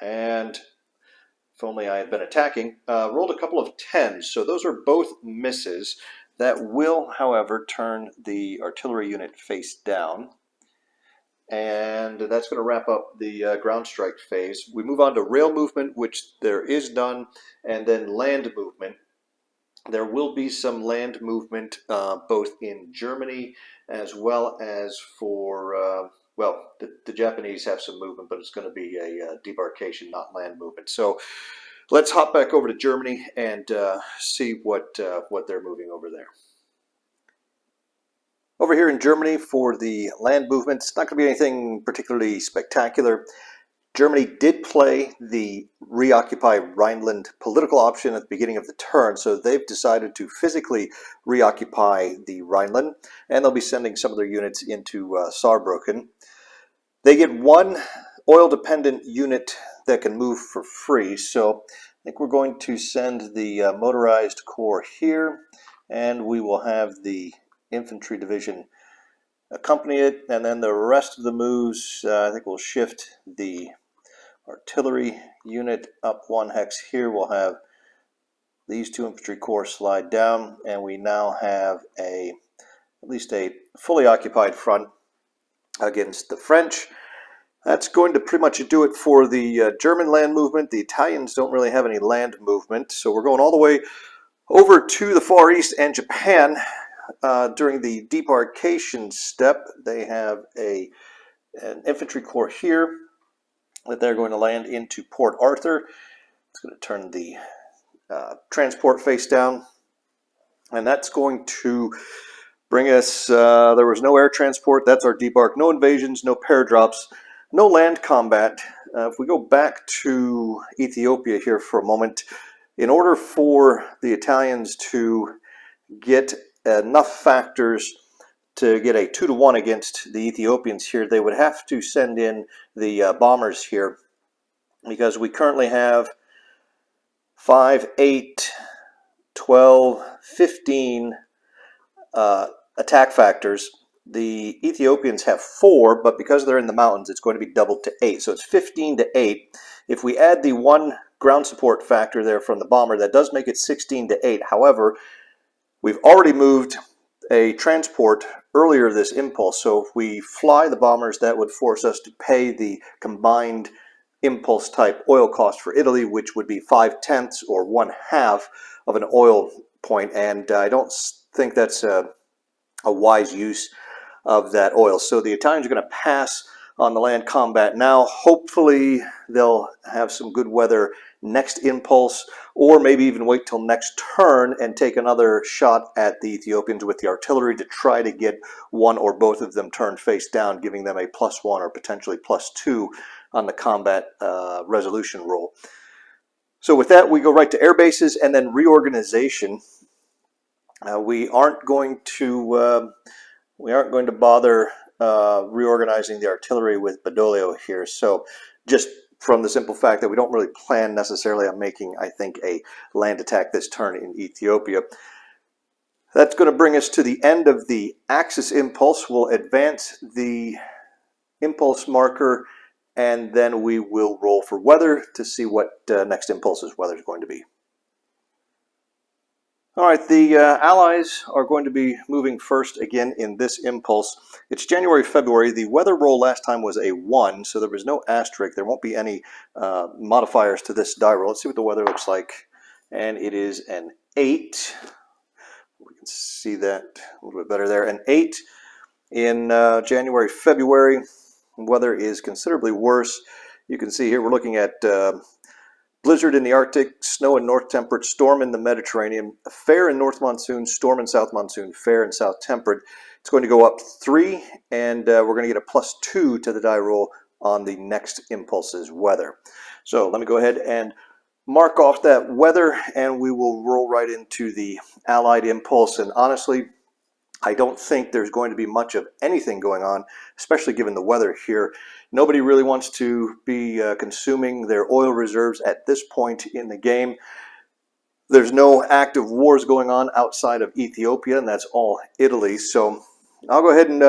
And if only I had been attacking, rolled a couple of 10s, so those are both misses. That will, however, turn the artillery unit face down. And that's going to wrap up the ground strike phase. We move on to rail movement, which there is none, and then land movement. There will be some land movement both in Germany as well as for, well, the Japanese have some movement, but it's going to be a debarkation, not land movement. So let's hop back over to Germany and see what they're moving over there. Over here in Germany for the land movement, it's not going to be anything particularly spectacular. Germany did play the reoccupy Rhineland political option at the beginning of the turn, so they've decided to physically reoccupy the Rhineland, and they'll be sending some of their units into Saarbrücken. They get 1 oil-dependent unit that can move for free, so think we're going to send the motorized corps here, and we will have the infantry division accompany it, and then the rest of the moves, I think we'll shift the artillery unit up one hex here. We'll have these two infantry corps slide down, and we now have at least a fully occupied front against the French. That's going to pretty much do it for the German land movement. The Italians don't really have any land movement, so we're going all the way over to the Far East and Japan. During the debarkation step, they have an infantry corps here that they're going to land into Port Arthur. It's going to turn the transport face down, and that's going to bring us, there was no air transport, that's our debark, no invasions, no paradrops, no land combat. If we go back to Ethiopia here for a moment, in order for the Italians to get enough factors to get a 2-to-1 against the Ethiopians here, they would have to send in the bombers here, because we currently have 5, 8, 12, 15 attack factors. The Ethiopians have 4, but because they're in the mountains, it's going to be doubled to 8. So it's 15 to 8. If we add the 1 ground support factor there from the bomber, that does make it 16 to 8. However, we've already moved a transport earlier this impulse. So if we fly the bombers, that would force us to pay the combined impulse type oil cost for Italy, which would be 5/10 or 1/2 of an oil point. And I don't think that's a wise use of that oil. So the Italians are going to pass on the land combat now. Hopefully they'll have some good weather next impulse, or maybe even wait till next turn and take another shot at the Ethiopians with the artillery to try to get one or both of them turned face down, giving them a +1 or potentially +2 on the combat resolution roll. So with that, we go right to air bases and then reorganization. We aren't going to bother reorganizing the artillery with Badoglio here. So just from the simple fact that we don't really plan necessarily on making, I think, a land attack this turn in Ethiopia. That's going to bring us to the end of the Axis impulse. We'll advance the impulse marker, and then we will roll for weather to see what next impulse's weather is going to be. All right, the Allies are going to be moving first again in this impulse. It's January, February. The weather roll last time was a 1, so there was no asterisk. There won't be any modifiers to this die roll. Let's see what the weather looks like. And it is an 8. We can see that a little bit better there. An 8 in January, February. Weather is considerably worse. You can see here we're looking at blizzard in the Arctic, snow in North Temperate, storm in the Mediterranean, fair in North Monsoon, storm in South Monsoon, fair in South Temperate. It's going to go up 3, and we're going to get a +2 to the die roll on the next impulse's weather. So let me go ahead and mark off that weather, and we will roll right into the Allied impulse. And honestly, I don't think there's going to be much of anything going on, especially given the weather here. Nobody really wants to be consuming their oil reserves at this point in the game. There's no active wars going on outside of Ethiopia, and that's all Italy. So I'll go ahead and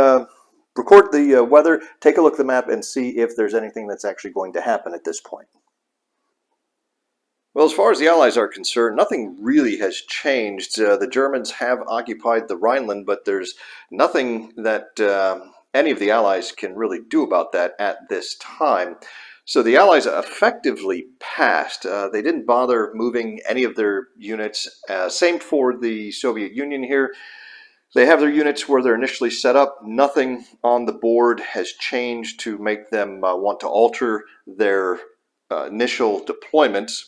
record the weather, take a look at the map, and see if there's anything that's actually going to happen at this point. Well, as far as the Allies are concerned, nothing really has changed. The Germans have occupied the Rhineland, but there's nothing that any of the Allies can really do about that at this time. So the Allies effectively passed. They didn't bother moving any of their units. Same for the Soviet Union here. They have their units where they're initially set up. Nothing on the board has changed to make them want to alter their initial deployments.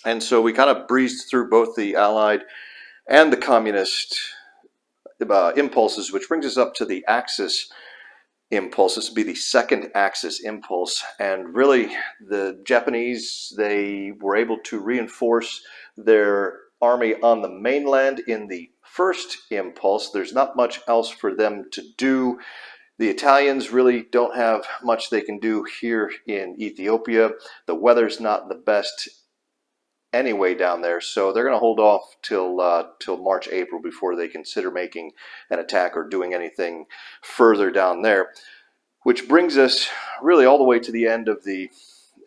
And so we kind of breezed through both the Allied and the Communist impulses, which brings us up to the Axis impulse. This will be the second Axis impulse. And really, the Japanese, they were able to reinforce their army on the mainland in the first impulse. There's not much else for them to do. The Italians really don't have much they can do here in Ethiopia. The weather's not the best anyway down there, so they're going to hold off till March, April before they consider making an attack or doing anything further down there. Which brings us really all the way to the end of the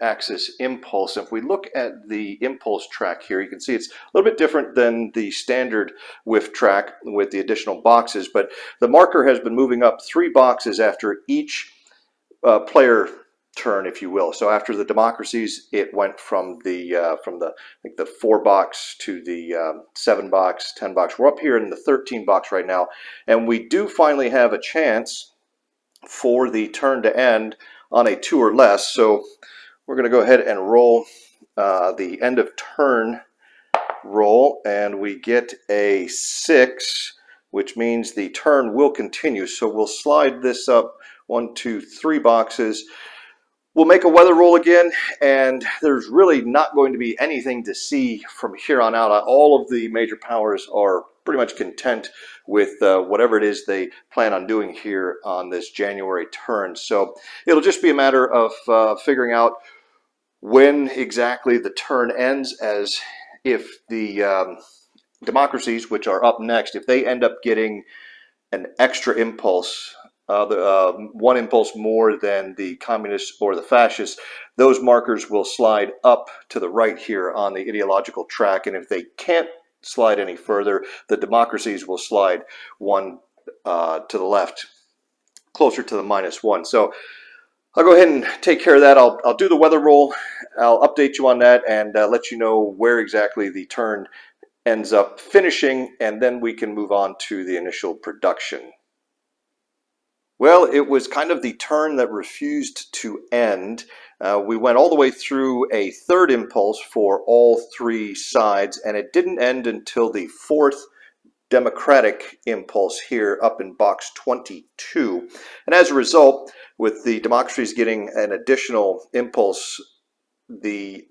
axis impulse. If we look at the impulse track here, you can see it's a little bit different than the standard WiFCE track with the additional boxes, but the marker has been moving up 3 boxes after each player turn, if you will. So after the democracies, it went from the I think the 4 box to the 7 box, 10 box. We're up here in the 13 box right now, and we do finally have a chance for the turn to end on a 2 or less. So we're going to go ahead and roll the end of turn roll, and we get a 6, which means the turn will continue. So we'll slide this up 1, 2, 3 boxes. We'll make a weather roll again, and there's really not going to be anything to see from here on out. All of the major powers are pretty much content with whatever it is they plan on doing here on this January turn. So it'll just be a matter of figuring out when exactly the turn ends, as if the democracies, which are up next, if they end up getting an extra impulse, one impulse more than the communists or the fascists, those markers will slide up to the right here on the ideological track. And if they can't slide any further, the democracies will slide 1 to the left, closer to the -1. So I'll go ahead and take care of that. I'll do the weather roll. I'll update you on that and let you know where exactly the turn ends up finishing, and then we can move on to the initial production. Well, it was kind of the turn that refused to end. We went all the way through a 3rd impulse for all 3 sides, and it didn't end until the 4th Democratic impulse here up in box 22. And as a result, with the democracies getting an additional impulse, the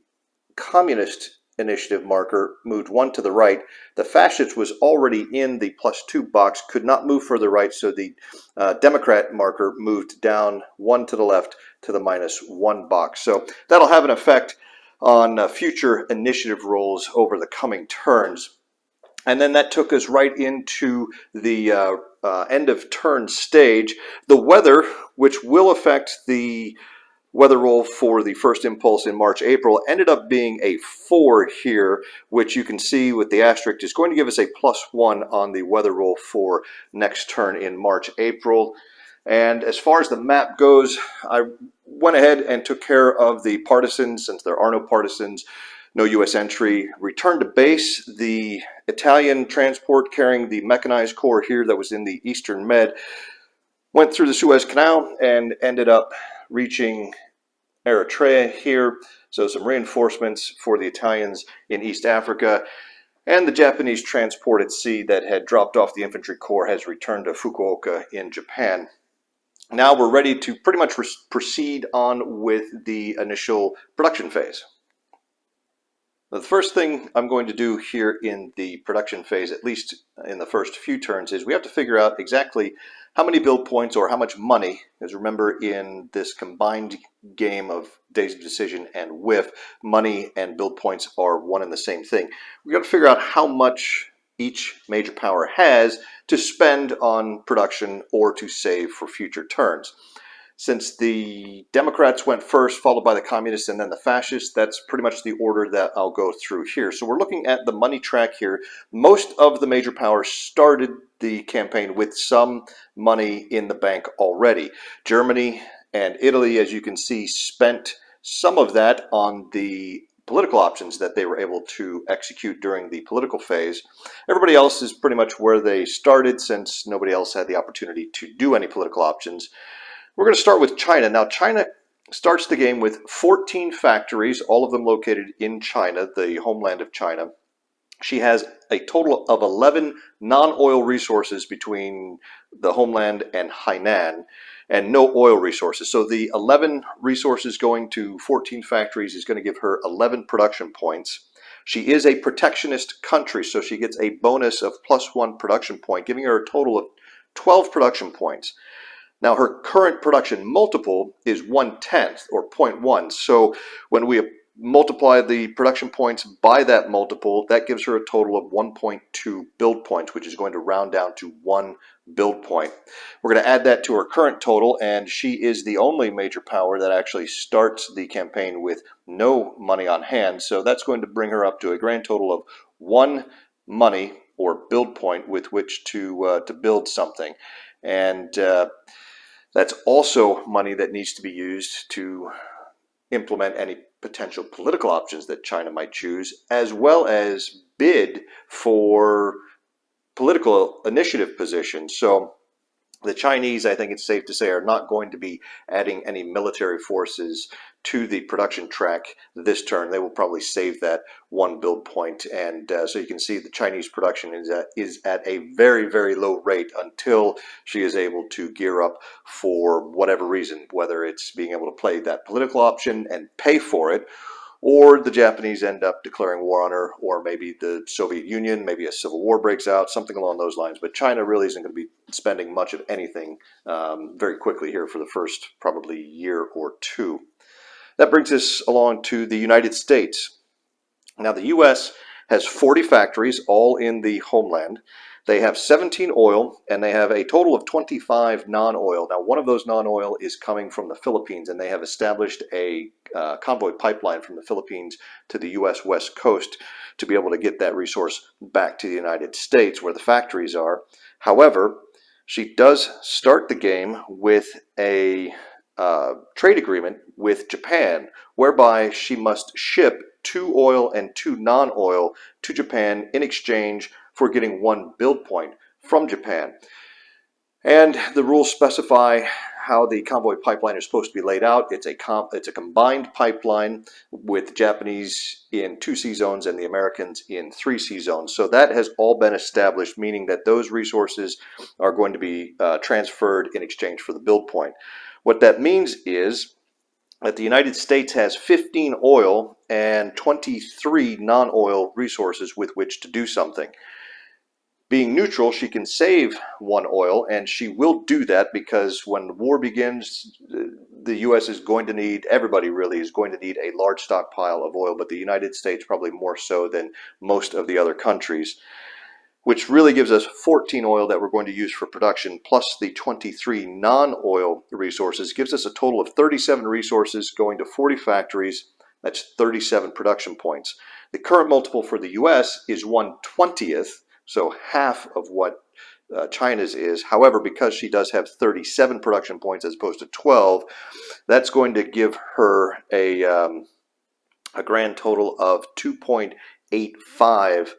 communist initiative marker moved 1 to the right. The fascist was already in the +2 box, could not move further right, so the Democrat marker moved down 1 to the left to the -1 box. So that'll have an effect on future initiative rolls over the coming turns. And then that took us right into the end of turn stage. The weather, which will affect the weather roll for the first impulse in March, April, ended up being a 4 here, which you can see with the asterisk is going to give us a +1 on the weather roll for next turn in March, April. And as far as the map goes, I went ahead and took care of the partisans, since there are no partisans. No U.S. entry. Returned to base. The Italian transport carrying the mechanized corps here that was in the Eastern Med went through the Suez Canal and ended up reaching Eritrea here. So some reinforcements for the Italians in East Africa. And the Japanese transport at sea that had dropped off the infantry corps has returned to Fukuoka in Japan. Now we're ready to pretty much proceed on with the initial production phase. The first thing I'm going to do here in the production phase, at least in the first few turns, is we have to figure out exactly how many build points or how much money, because remember in this combined game of Days of Decision and WiFCE, money and build points are one and the same thing. We've got to figure out how much each major power has to spend on production or to save for future turns. Since the Democrats went first, followed by the communists and then the fascists, that's pretty much the order that I'll go through here. So we're looking at the money track here. Most of the major powers started the campaign with some money in the bank already. Germany and Italy, as you can see, spent some of that on the political options that they were able to execute during the political phase. Everybody else is pretty much where they started, since nobody else had the opportunity to do any political options. We're going to start with China. Now, China starts the game with 14 factories, all of them located in China, the homeland of China. She has a total of 11 non-oil resources between the homeland and Hainan, and no oil resources. So the 11 resources going to 14 factories is going to give her 11 production points. She is a protectionist country, so she gets a bonus of +1 production point, giving her a total of 12 production points. Now, her current production multiple is 1/10 or 0.1. So when we multiply the production points by that multiple, that gives her a total of 1.2 build points, which is going to round down to 1 build point. We're going to add that to her current total, and she is the only major power that actually starts the campaign with no money on hand. So that's going to bring her up to a grand total of 1 money or build point with which to build something. And that's also money that needs to be used to implement any potential political options that China might choose, as well as bid for political initiative positions. So the Chinese, I think it's safe to say, are not going to be adding any military forces to the production track this turn. They will probably save that 1 build point. And so you can see the Chinese production is at a very, very low rate until she is able to gear up for whatever reason, whether it's being able to play that political option and pay for it, or the Japanese end up declaring war on her, or maybe the Soviet Union, maybe a civil war breaks out, something along those lines. But China really isn't going to be spending much of anything very quickly here for the first probably year or two. That brings us along to the United States. Now, the U.S. has 40 factories, all in the homeland. They have 17 oil, and they have a total of 25 non-oil. Now, one of those non-oil is coming from the Philippines, and they have established a convoy pipeline from the Philippines to the U.S. West Coast to be able to get that resource back to the United States where the factories are. However, she does start the game with a trade agreement with Japan, whereby she must ship 2 oil and 2 non-oil to Japan in exchange for getting 1 build point from Japan. And the rules specify how the convoy pipeline is supposed to be laid out. It's a combined pipeline with the Japanese in 2 sea zones and the Americans in 3 sea zones. So that has all been established, meaning that those resources are going to be transferred in exchange for the build point. What that means is that the United States has 15 oil and 23 non-oil resources with which to do something. Being neutral, she can save 1 oil, and she will do that because when the war begins, the U.S. is going to need, everybody really is going to need a large stockpile of oil, but the United States probably more so than most of the other countries, which really gives us 14 oil that we're going to use for production, plus the 23 non-oil resources, gives us a total of 37 resources going to 40 factories. That's 37 production points. The current multiple for the U.S. is 1/20th, so half of what China's is. However, because she does have 37 production points as opposed to 12, that's going to give her a grand total of 2.85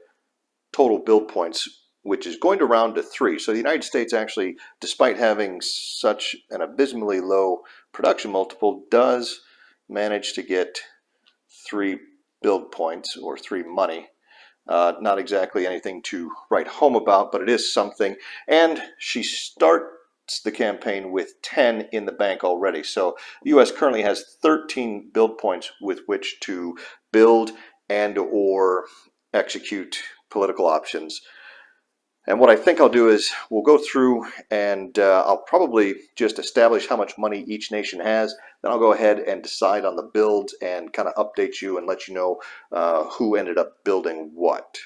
total build points, which is going to round to 3. So the United States actually, despite having such an abysmally low production multiple, does manage to get 3 build points, or 3 money. Not exactly anything to write home about, but it is something. And she starts the campaign with 10 in the bank already. So the U.S. currently has 13 build points with which to build and or execute political options. And what I think I'll do is we'll go through and I'll probably just establish how much money each nation has. Then I'll go ahead and decide on the builds and kind of update you and let you know who ended up building what.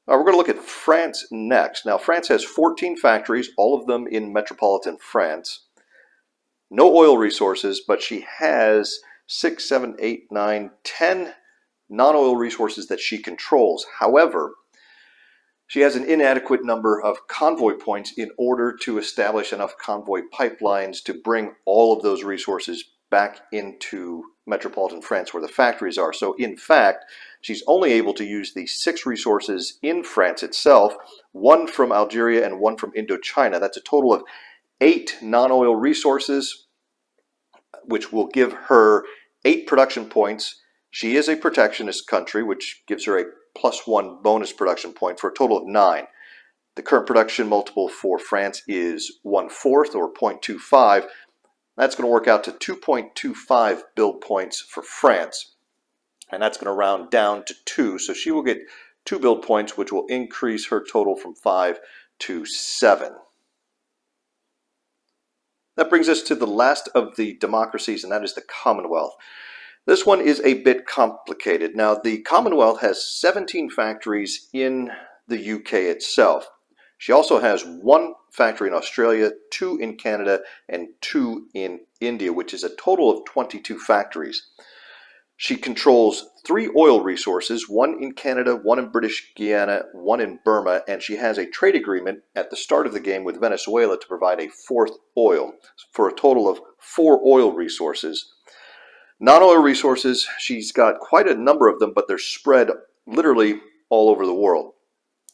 We're going to look at France next. Now, France has 14 factories, all of them in metropolitan France. No oil resources, but she has 6, 7, 8, 9, 10 non-oil resources that she controls. However, she has an inadequate number of convoy points in order to establish enough convoy pipelines to bring all of those resources back into metropolitan France where the factories are. So in fact, she's only able to use the 6 resources in France itself, 1 from Algeria and 1 from Indochina. That's a total of 8 non-oil resources, which will give her 8 production points. She is a protectionist country, which gives her a +1 bonus production point for a total of 9. The current production multiple for France is 1/4 or 0.25. That's going to work out to 2.25 build points for France. And that's going to round down to 2. So she will get 2 build points, which will increase her total from 5 to 7. That brings us to the last of the democracies, and that is the Commonwealth. This one is a bit complicated. Now, the Commonwealth has 17 factories in the UK itself. She also has 1 factory in Australia, 2 in Canada, and 2 in India, which is a total of 22 factories. She controls 3 oil resources, 1 in Canada, 1 in British Guiana, 1 in Burma, and she has a trade agreement at the start of the game with Venezuela to provide a 4th oil, for a total of 4 oil resources. Non-oil resources, she's got quite a number of them, but they're spread literally all over the world.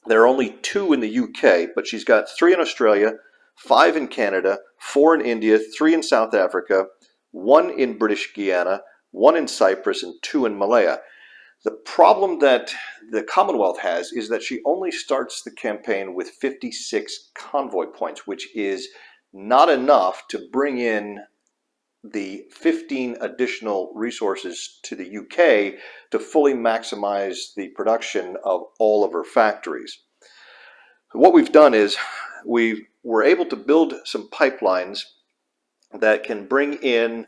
There are only 2 in the UK, but she's got 3 in Australia, 5 in Canada, 4 in India, 3 in South Africa, 1 in British Guiana, 1 in Cyprus, and 2 in Malaya. The problem that the Commonwealth has is that she only starts the campaign with 56 convoy points, which is not enough to bring in the 15 additional resources to the UK to fully maximize the production of all of her factories. What we've done is we were able to build some pipelines that can bring in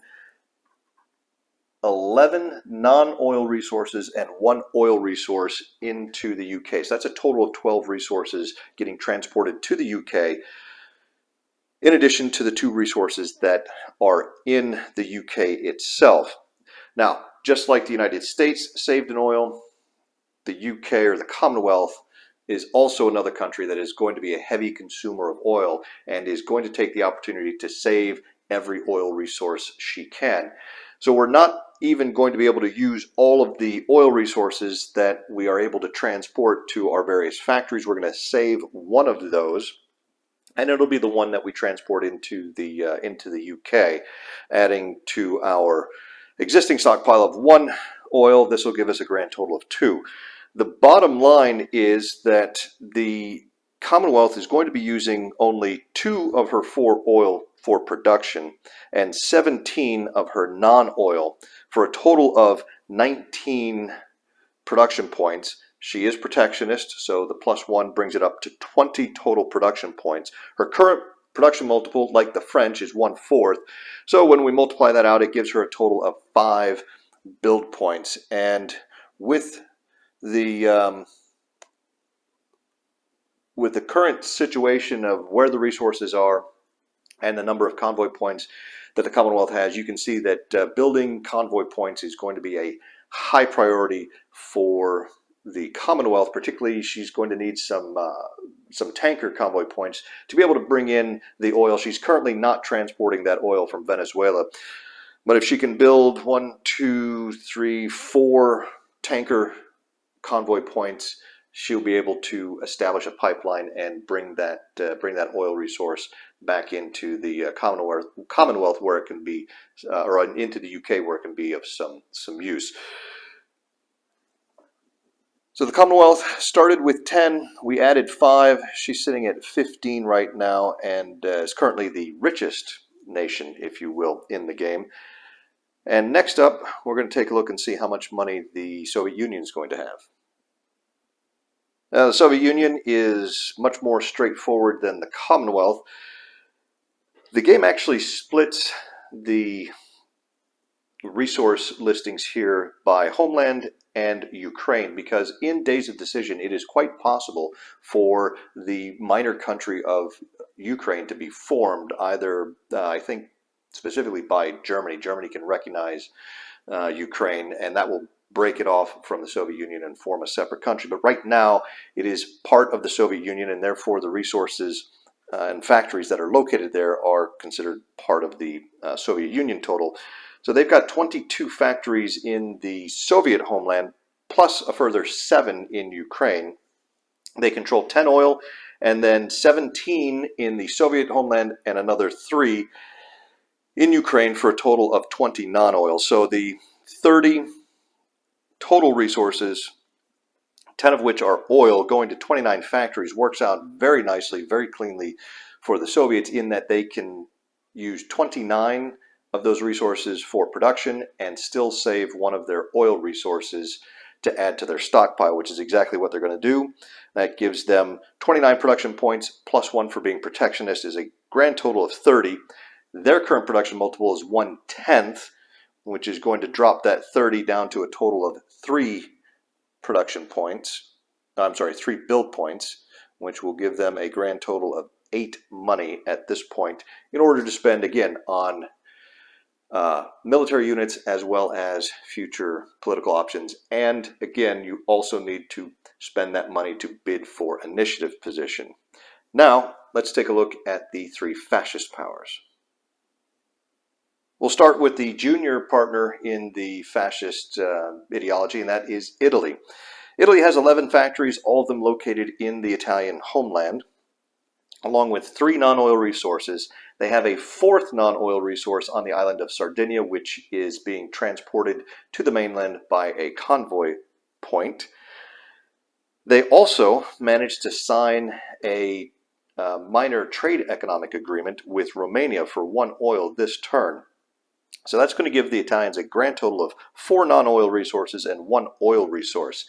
11 non-oil resources and 1 oil resource into the UK. So that's a total of 12 resources getting transported to the UK, in addition to the 2 resources that are in the UK itself. Now, just like the United States saved in oil, the UK, or the Commonwealth, is also another country that is going to be a heavy consumer of oil and is going to take the opportunity to save every oil resource she can. So we're not even going to be able to use all of the oil resources that we are able to transport to our various factories. We're going to save one of those, and it'll be the one that we transport into the UK, adding to our existing stockpile of 1 oil. This will give us a grand total of 2. The bottom line is that the Commonwealth is going to be using only 2 of her 4 oil for production and 17 of her non-oil, for a total of 19 production points. She is protectionist, so the +1 brings it up to 20 total production points. Her current production multiple, like the French, is 1/4. So when we multiply that out, it gives her a total of 5 build points. And with the current situation of where the resources are and the number of convoy points that the Commonwealth has, you can see that building convoy points is going to be a high priority for the Commonwealth. Particularly, she's going to need some tanker convoy points to be able to bring in the oil. She's currently not transporting that oil from Venezuela, but if she can build 1, 2, 3, 4 tanker convoy points, she'll be able to establish a pipeline and bring that oil resource back into the Commonwealth, where it can be, or into the UK, where it can be of some use. So the Commonwealth started with 10. We added 5. She's sitting at 15 right now, and is currently the richest nation, if you will, in the game. And next up, we're going to take a look and see how much money the Soviet Union is going to have. The Soviet Union is much more straightforward than the Commonwealth. The game actually splits the resource listings here by homeland and Ukraine, because in Days of Decision it is quite possible for the minor country of Ukraine to be formed, either I think specifically by Germany. Germany can recognize Ukraine, and that will break it off from the Soviet Union and form a separate country. But right now it is part of the Soviet Union, and therefore the resources and factories that are located there are considered part of the Soviet Union total. So they've got 22 factories in the Soviet homeland, plus a further 7 in Ukraine. They control 10 oil, and then 17 in the Soviet homeland, and another 3 in Ukraine, for a total of 20 non-oil. So the 30 total resources, 10 of which are oil, going to 29 factories, works out very nicely, very cleanly for the Soviets, in that they can use 29 of those resources for production and still save one of their oil resources to add to their stockpile, which is exactly what they're going to do. That gives them 29 production points plus 1 for being protectionist, is a grand total of 30. Their current production multiple is 1/10, which is going to drop that 30 down to a total of 3 production points. I'm sorry, 3 build points, which will give them a grand total of 8 money at this point in order to spend again on military units as well as future political options. And again, you also need to spend that money to bid for initiative position. Now, let's take a look at the 3 fascist powers. We'll start with the junior partner in the fascist ideology, and that is Italy. Italy has 11 factories, all of them located in the Italian homeland, along with 3 non-oil resources. They have a 4th non-oil resource on the island of Sardinia, which is being transported to the mainland by a convoy point. They also managed to sign a minor trade economic agreement with Romania for 1 oil this turn. So that's going to give the Italians a grand total of 4 non-oil resources and 1 oil resource.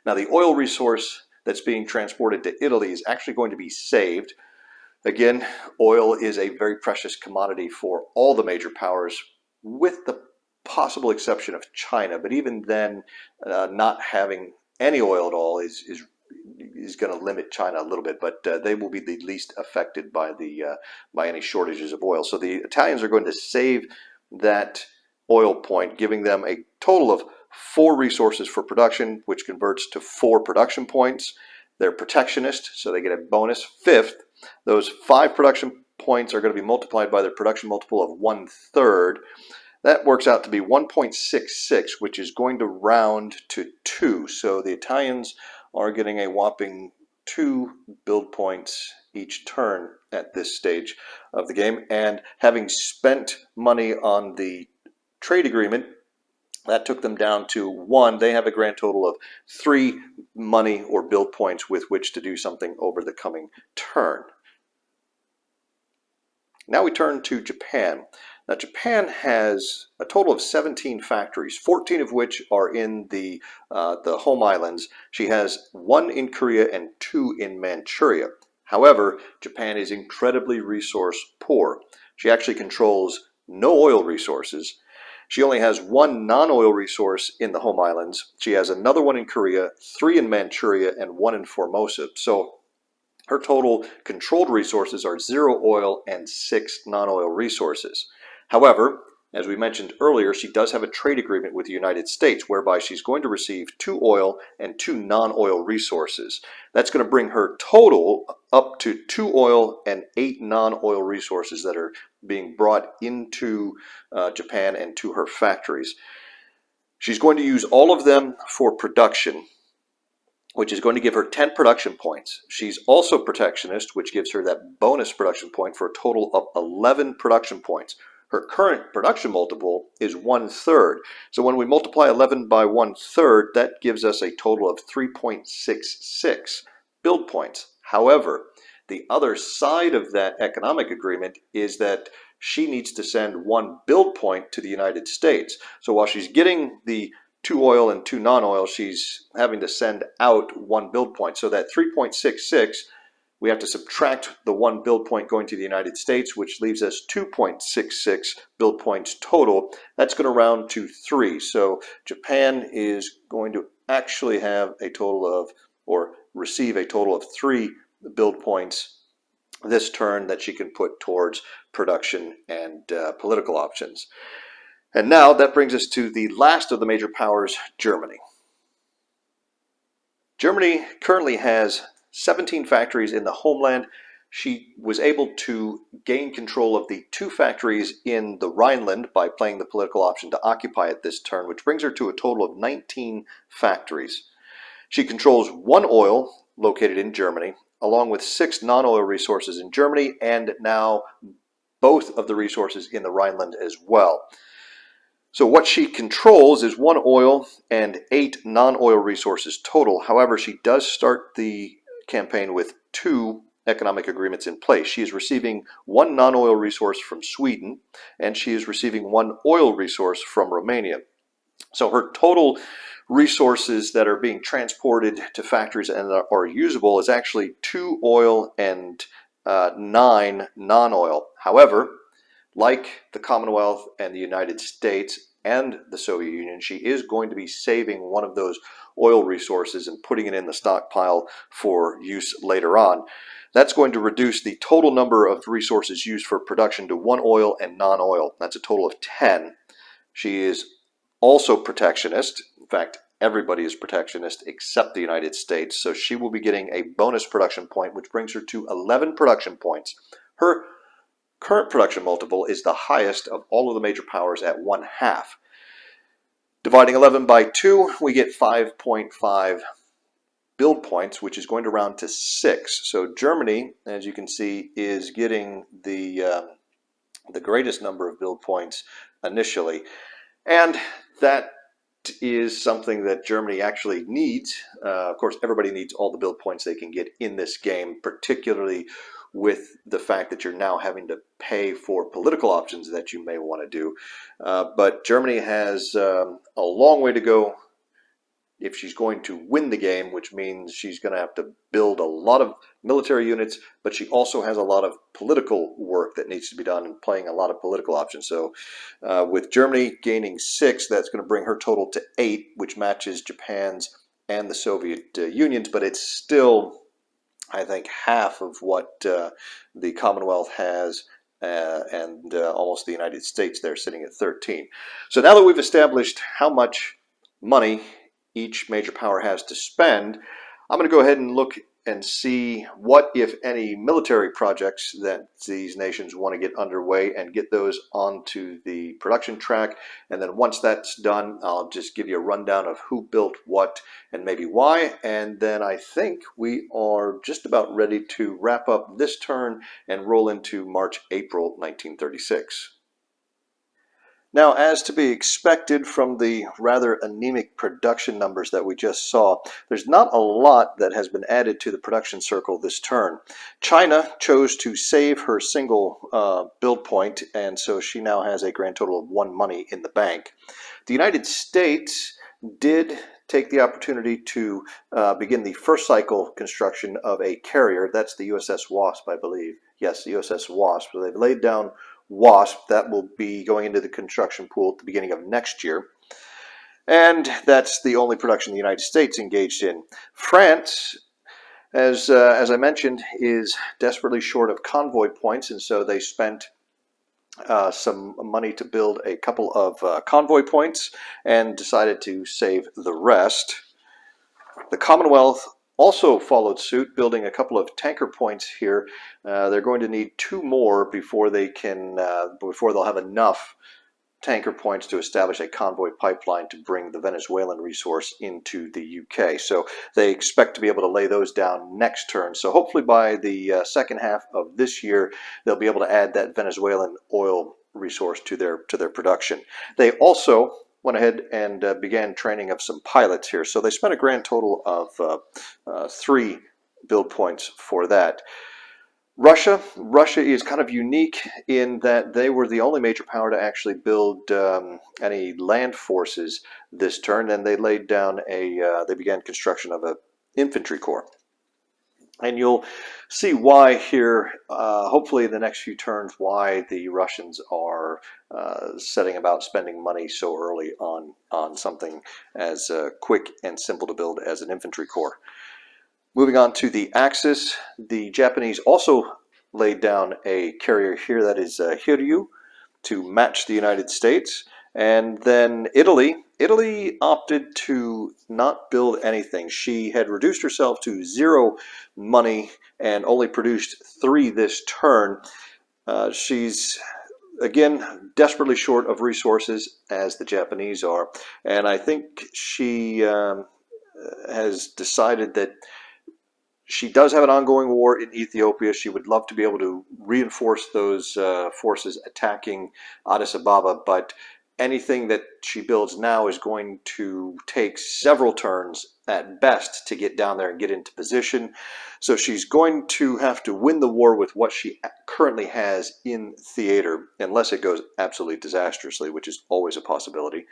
Now, the oil resource that's being transported to Italy is actually going to be saved. Again, oil is a very precious commodity for all the major powers, with the possible exception of China. But even then, not having any oil at all is going to limit China a little bit. But they will be the least affected by any shortages of oil. So the Italians are going to save that oil point, giving them a total of 4 resources for production, which converts to 4 production points. They're protectionist, so they get a bonus. 5th, those 5 production points are going to be multiplied by their production multiple of 1/3. That works out to be 1.66, which is going to round to 2. So the Italians are getting a whopping 2 build points each turn at this stage of the game. And having spent money on the trade agreement, that took them down to 1. They have a grand total of 3 money or build points with which to do something over the coming turn. Now we turn to Japan. Now, Japan has a total of 17 factories, 14 of which are in the home islands. She has 1 in Korea and 2 in Manchuria. However, Japan is incredibly resource poor. She actually controls no oil resources. She only has 1 non-oil resource in the home islands. She has another 1 in Korea, 3 in Manchuria, and 1 in Formosa. So her total controlled resources are 0 oil and 6 non-oil resources. However, as we mentioned earlier, she does have a trade agreement with the United States whereby she's going to receive 2 oil and 2 non-oil resources. That's going to bring her total up to 2 oil and 8 non-oil resources that are being brought into Japan and to her factories. She's going to use all of them for production, which is going to give her 10 production points. She's also protectionist, which gives her that bonus production point for a total of 11 production points. Her current production multiple is 1/3. So when we multiply 11 by 1/3, that gives us a total of 3.66 build points. However, the other side of that economic agreement is that she needs to send 1 build point to the United States. So while she's getting the 2 oil and 2 non-oil, she's having to send out 1 build point. So that 3.66, we have to subtract the 1 build point going to the United States, which leaves us 2.66 build points total. That's going to round to 3. So Japan is going to actually have a total of, or receive a total of 3 build points this turn that she can put towards production and political options. And now that brings us to the last of the major powers, Germany. Germany currently has 17 factories in the homeland. She was able to gain control of the 2 factories in the Rhineland by playing the political option to occupy it this turn, which brings her to a total of 19 factories. She controls 1 oil located in Germany, along with 6 non-oil resources in Germany, and now both of the resources in the Rhineland as well. So what she controls is 1 oil and 8 non-oil resources total. However, she does start the campaign with 2 economic agreements in place. She is receiving 1 non-oil resource from Sweden, and she is receiving 1 oil resource from Romania. So her total resources that are being transported to factories and are usable is actually 2 oil and 9 non-oil. However, like the Commonwealth and the United States, and the Soviet Union, she is going to be saving one of those oil resources and putting it in the stockpile for use later on. That's going to reduce the total number of resources used for production to one oil and non-oil. That's a total of 10. She is also protectionist. In fact, everybody is protectionist except the United States. So she will be getting a bonus production point, which brings her to 11 production points. Her current production multiple is the highest of all of the major powers at 1/2. Dividing 11 by 2, we get 5.5 build points, which is going to round to 6. So Germany, as you can see, is getting the greatest number of build points initially. And that is something that Germany actually needs. Of course, everybody needs all the build points they can get in this game, particularly with the fact that you're now having to pay for political options that you may want to do. But Germany has a long way to go if she's going to win the game, which means she's going to have to build a lot of military units, but she also has a lot of political work that needs to be done and playing a lot of political options. So with Germany gaining 6, that's going to bring her total to 8, which matches Japan's and the Soviet Union's, but it's still, I think, half of what the Commonwealth has and almost the United States. They're sitting at 13. So now that we've established how much money each major power has to spend, I'm going to go ahead and look and see what, if any, military projects that these nations want to get underway and get those onto the production track. And then once that's done, I'll just give you a rundown of who built what and maybe why. And then I think we are just about ready to wrap up this turn and roll into March, April 1936. Now, as to be expected from the rather anemic production numbers that we just saw, there's not a lot that has been added to the production circle this turn. China chose to save her single build point, and so she now has a grand total of 1 money in the bank. The United States did take the opportunity to begin the first cycle construction of a carrier. That's the USS Wasp, I believe. Yes, the USS Wasp. So they've laid down Wasp. That will be going into the construction pool at the beginning of next year. And that's the only production the United States engaged in. France, as I mentioned, is desperately short of convoy points, and so they spent some money to build a couple of convoy points and decided to save the rest. The Commonwealth also followed suit, building a couple of tanker points here. They're going to need 2 more before they can, before they'll have enough tanker points to establish a convoy pipeline to bring the Venezuelan resource into the UK. So they expect to be able to lay those down next turn. So hopefully by the second half of this year, they'll be able to add that Venezuelan oil resource to their production. They also went ahead and began training of some pilots here. So they spent a grand total of 3 build points for that. Russia is kind of unique in that they were the only major power to actually build any land forces this turn, and they laid down they began construction of an infantry corps. And you'll see why here, hopefully in the next few turns, why the Russians are setting about spending money so early on something as quick and simple to build as an infantry corps. Moving on to the Axis, the Japanese also laid down a carrier here that is Hiryu to match the United States. And then Italy opted to not build anything. She had reduced herself to 0 money and only produced 3 this turn. She's, again, desperately short of resources, as the Japanese are. And I think she has decided that she does have an ongoing war in Ethiopia. She would love to be able to reinforce those forces attacking Addis Ababa, but anything that she builds now is going to take several turns at best to get down there and get into position. So she's going to have to win the war with what she currently has in theater, unless it goes absolutely disastrously, which is always a possibility.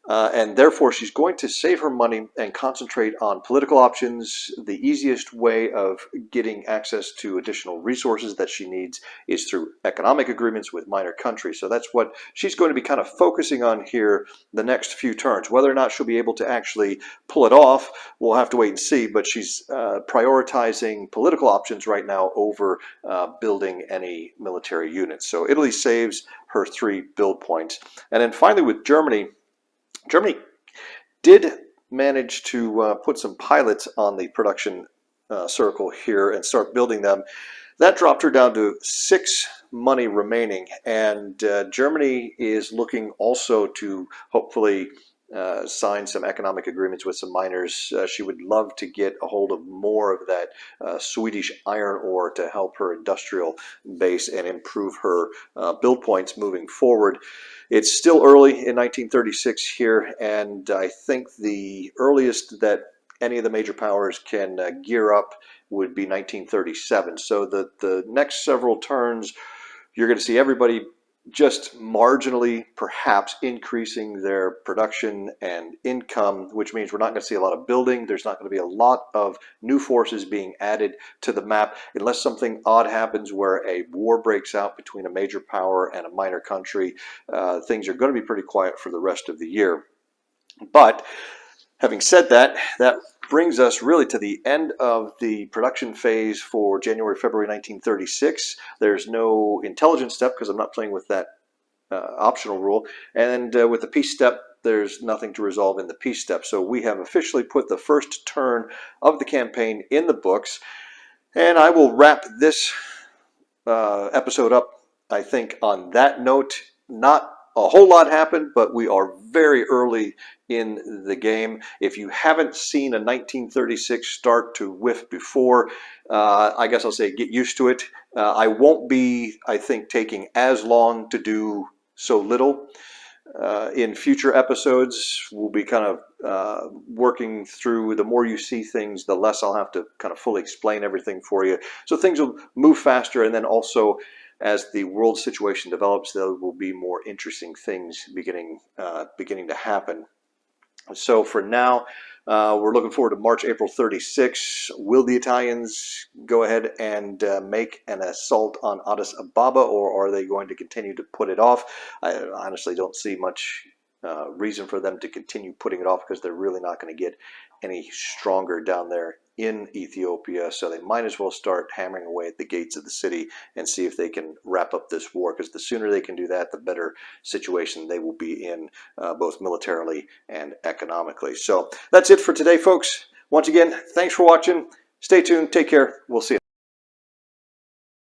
And therefore, she's going to save her money and concentrate on political options. The easiest way of getting access to additional resources that she needs is through economic agreements with minor countries. So that's what she's going to be kind of focusing on here the next few turns. Whether or not she'll be able to actually pull it off, we'll have to wait and see. But she's prioritizing political options right now over building any military units. So Italy saves her 3 build points. And then finally with Germany, Germany did manage to put some pilots on the production circle here and start building them. That dropped her down to 6 money remaining, and Germany is looking also to hopefully sign some economic agreements with some miners. She would love to get a hold of more of that Swedish iron ore to help her industrial base and improve her build points moving forward. It's still early in 1936 here, and I think the earliest that any of the major powers can gear up would be 1937. So the next several turns, you're going to see everybody just marginally perhaps increasing their production and income, which means we're not going to see a lot of building. There's not going to be a lot of new forces being added to the map unless something odd happens where a war breaks out between a major power and a minor country. Things are going to be pretty quiet for the rest of the year. But having said that, that brings us really to the end of the production phase for January, February 1936. There's no intelligence step because I'm not playing with that optional rule. And with the peace step, there's nothing to resolve in the peace step. So we have officially put the first turn of the campaign in the books. And I will wrap this episode up, I think, on that note. Not a whole lot happened, but we are very early in the game. If you haven't seen a 1936 start to whiff before, I guess I'll say get used to it. I won't be, I think, taking as long to do so little. In future episodes, we'll be kind of working through, the more you see things, the less I'll have to kind of fully explain everything for you. So things will move faster, and then also as the world situation develops, there will be more interesting things beginning to happen. So for now, we're looking forward to March, April 36. Will the Italians go ahead and make an assault on Addis Ababa, or are they going to continue to put it off? I honestly don't see much reason for them to continue putting it off because they're really not going to get any stronger down there in Ethiopia. So they might as well start hammering away at the gates of the city and see if they can wrap up this war, because the sooner they can do that, the better situation they will be in, both militarily and economically. So that's it for today, folks. Once again, thanks for watching. Stay tuned. Take care. We'll see you.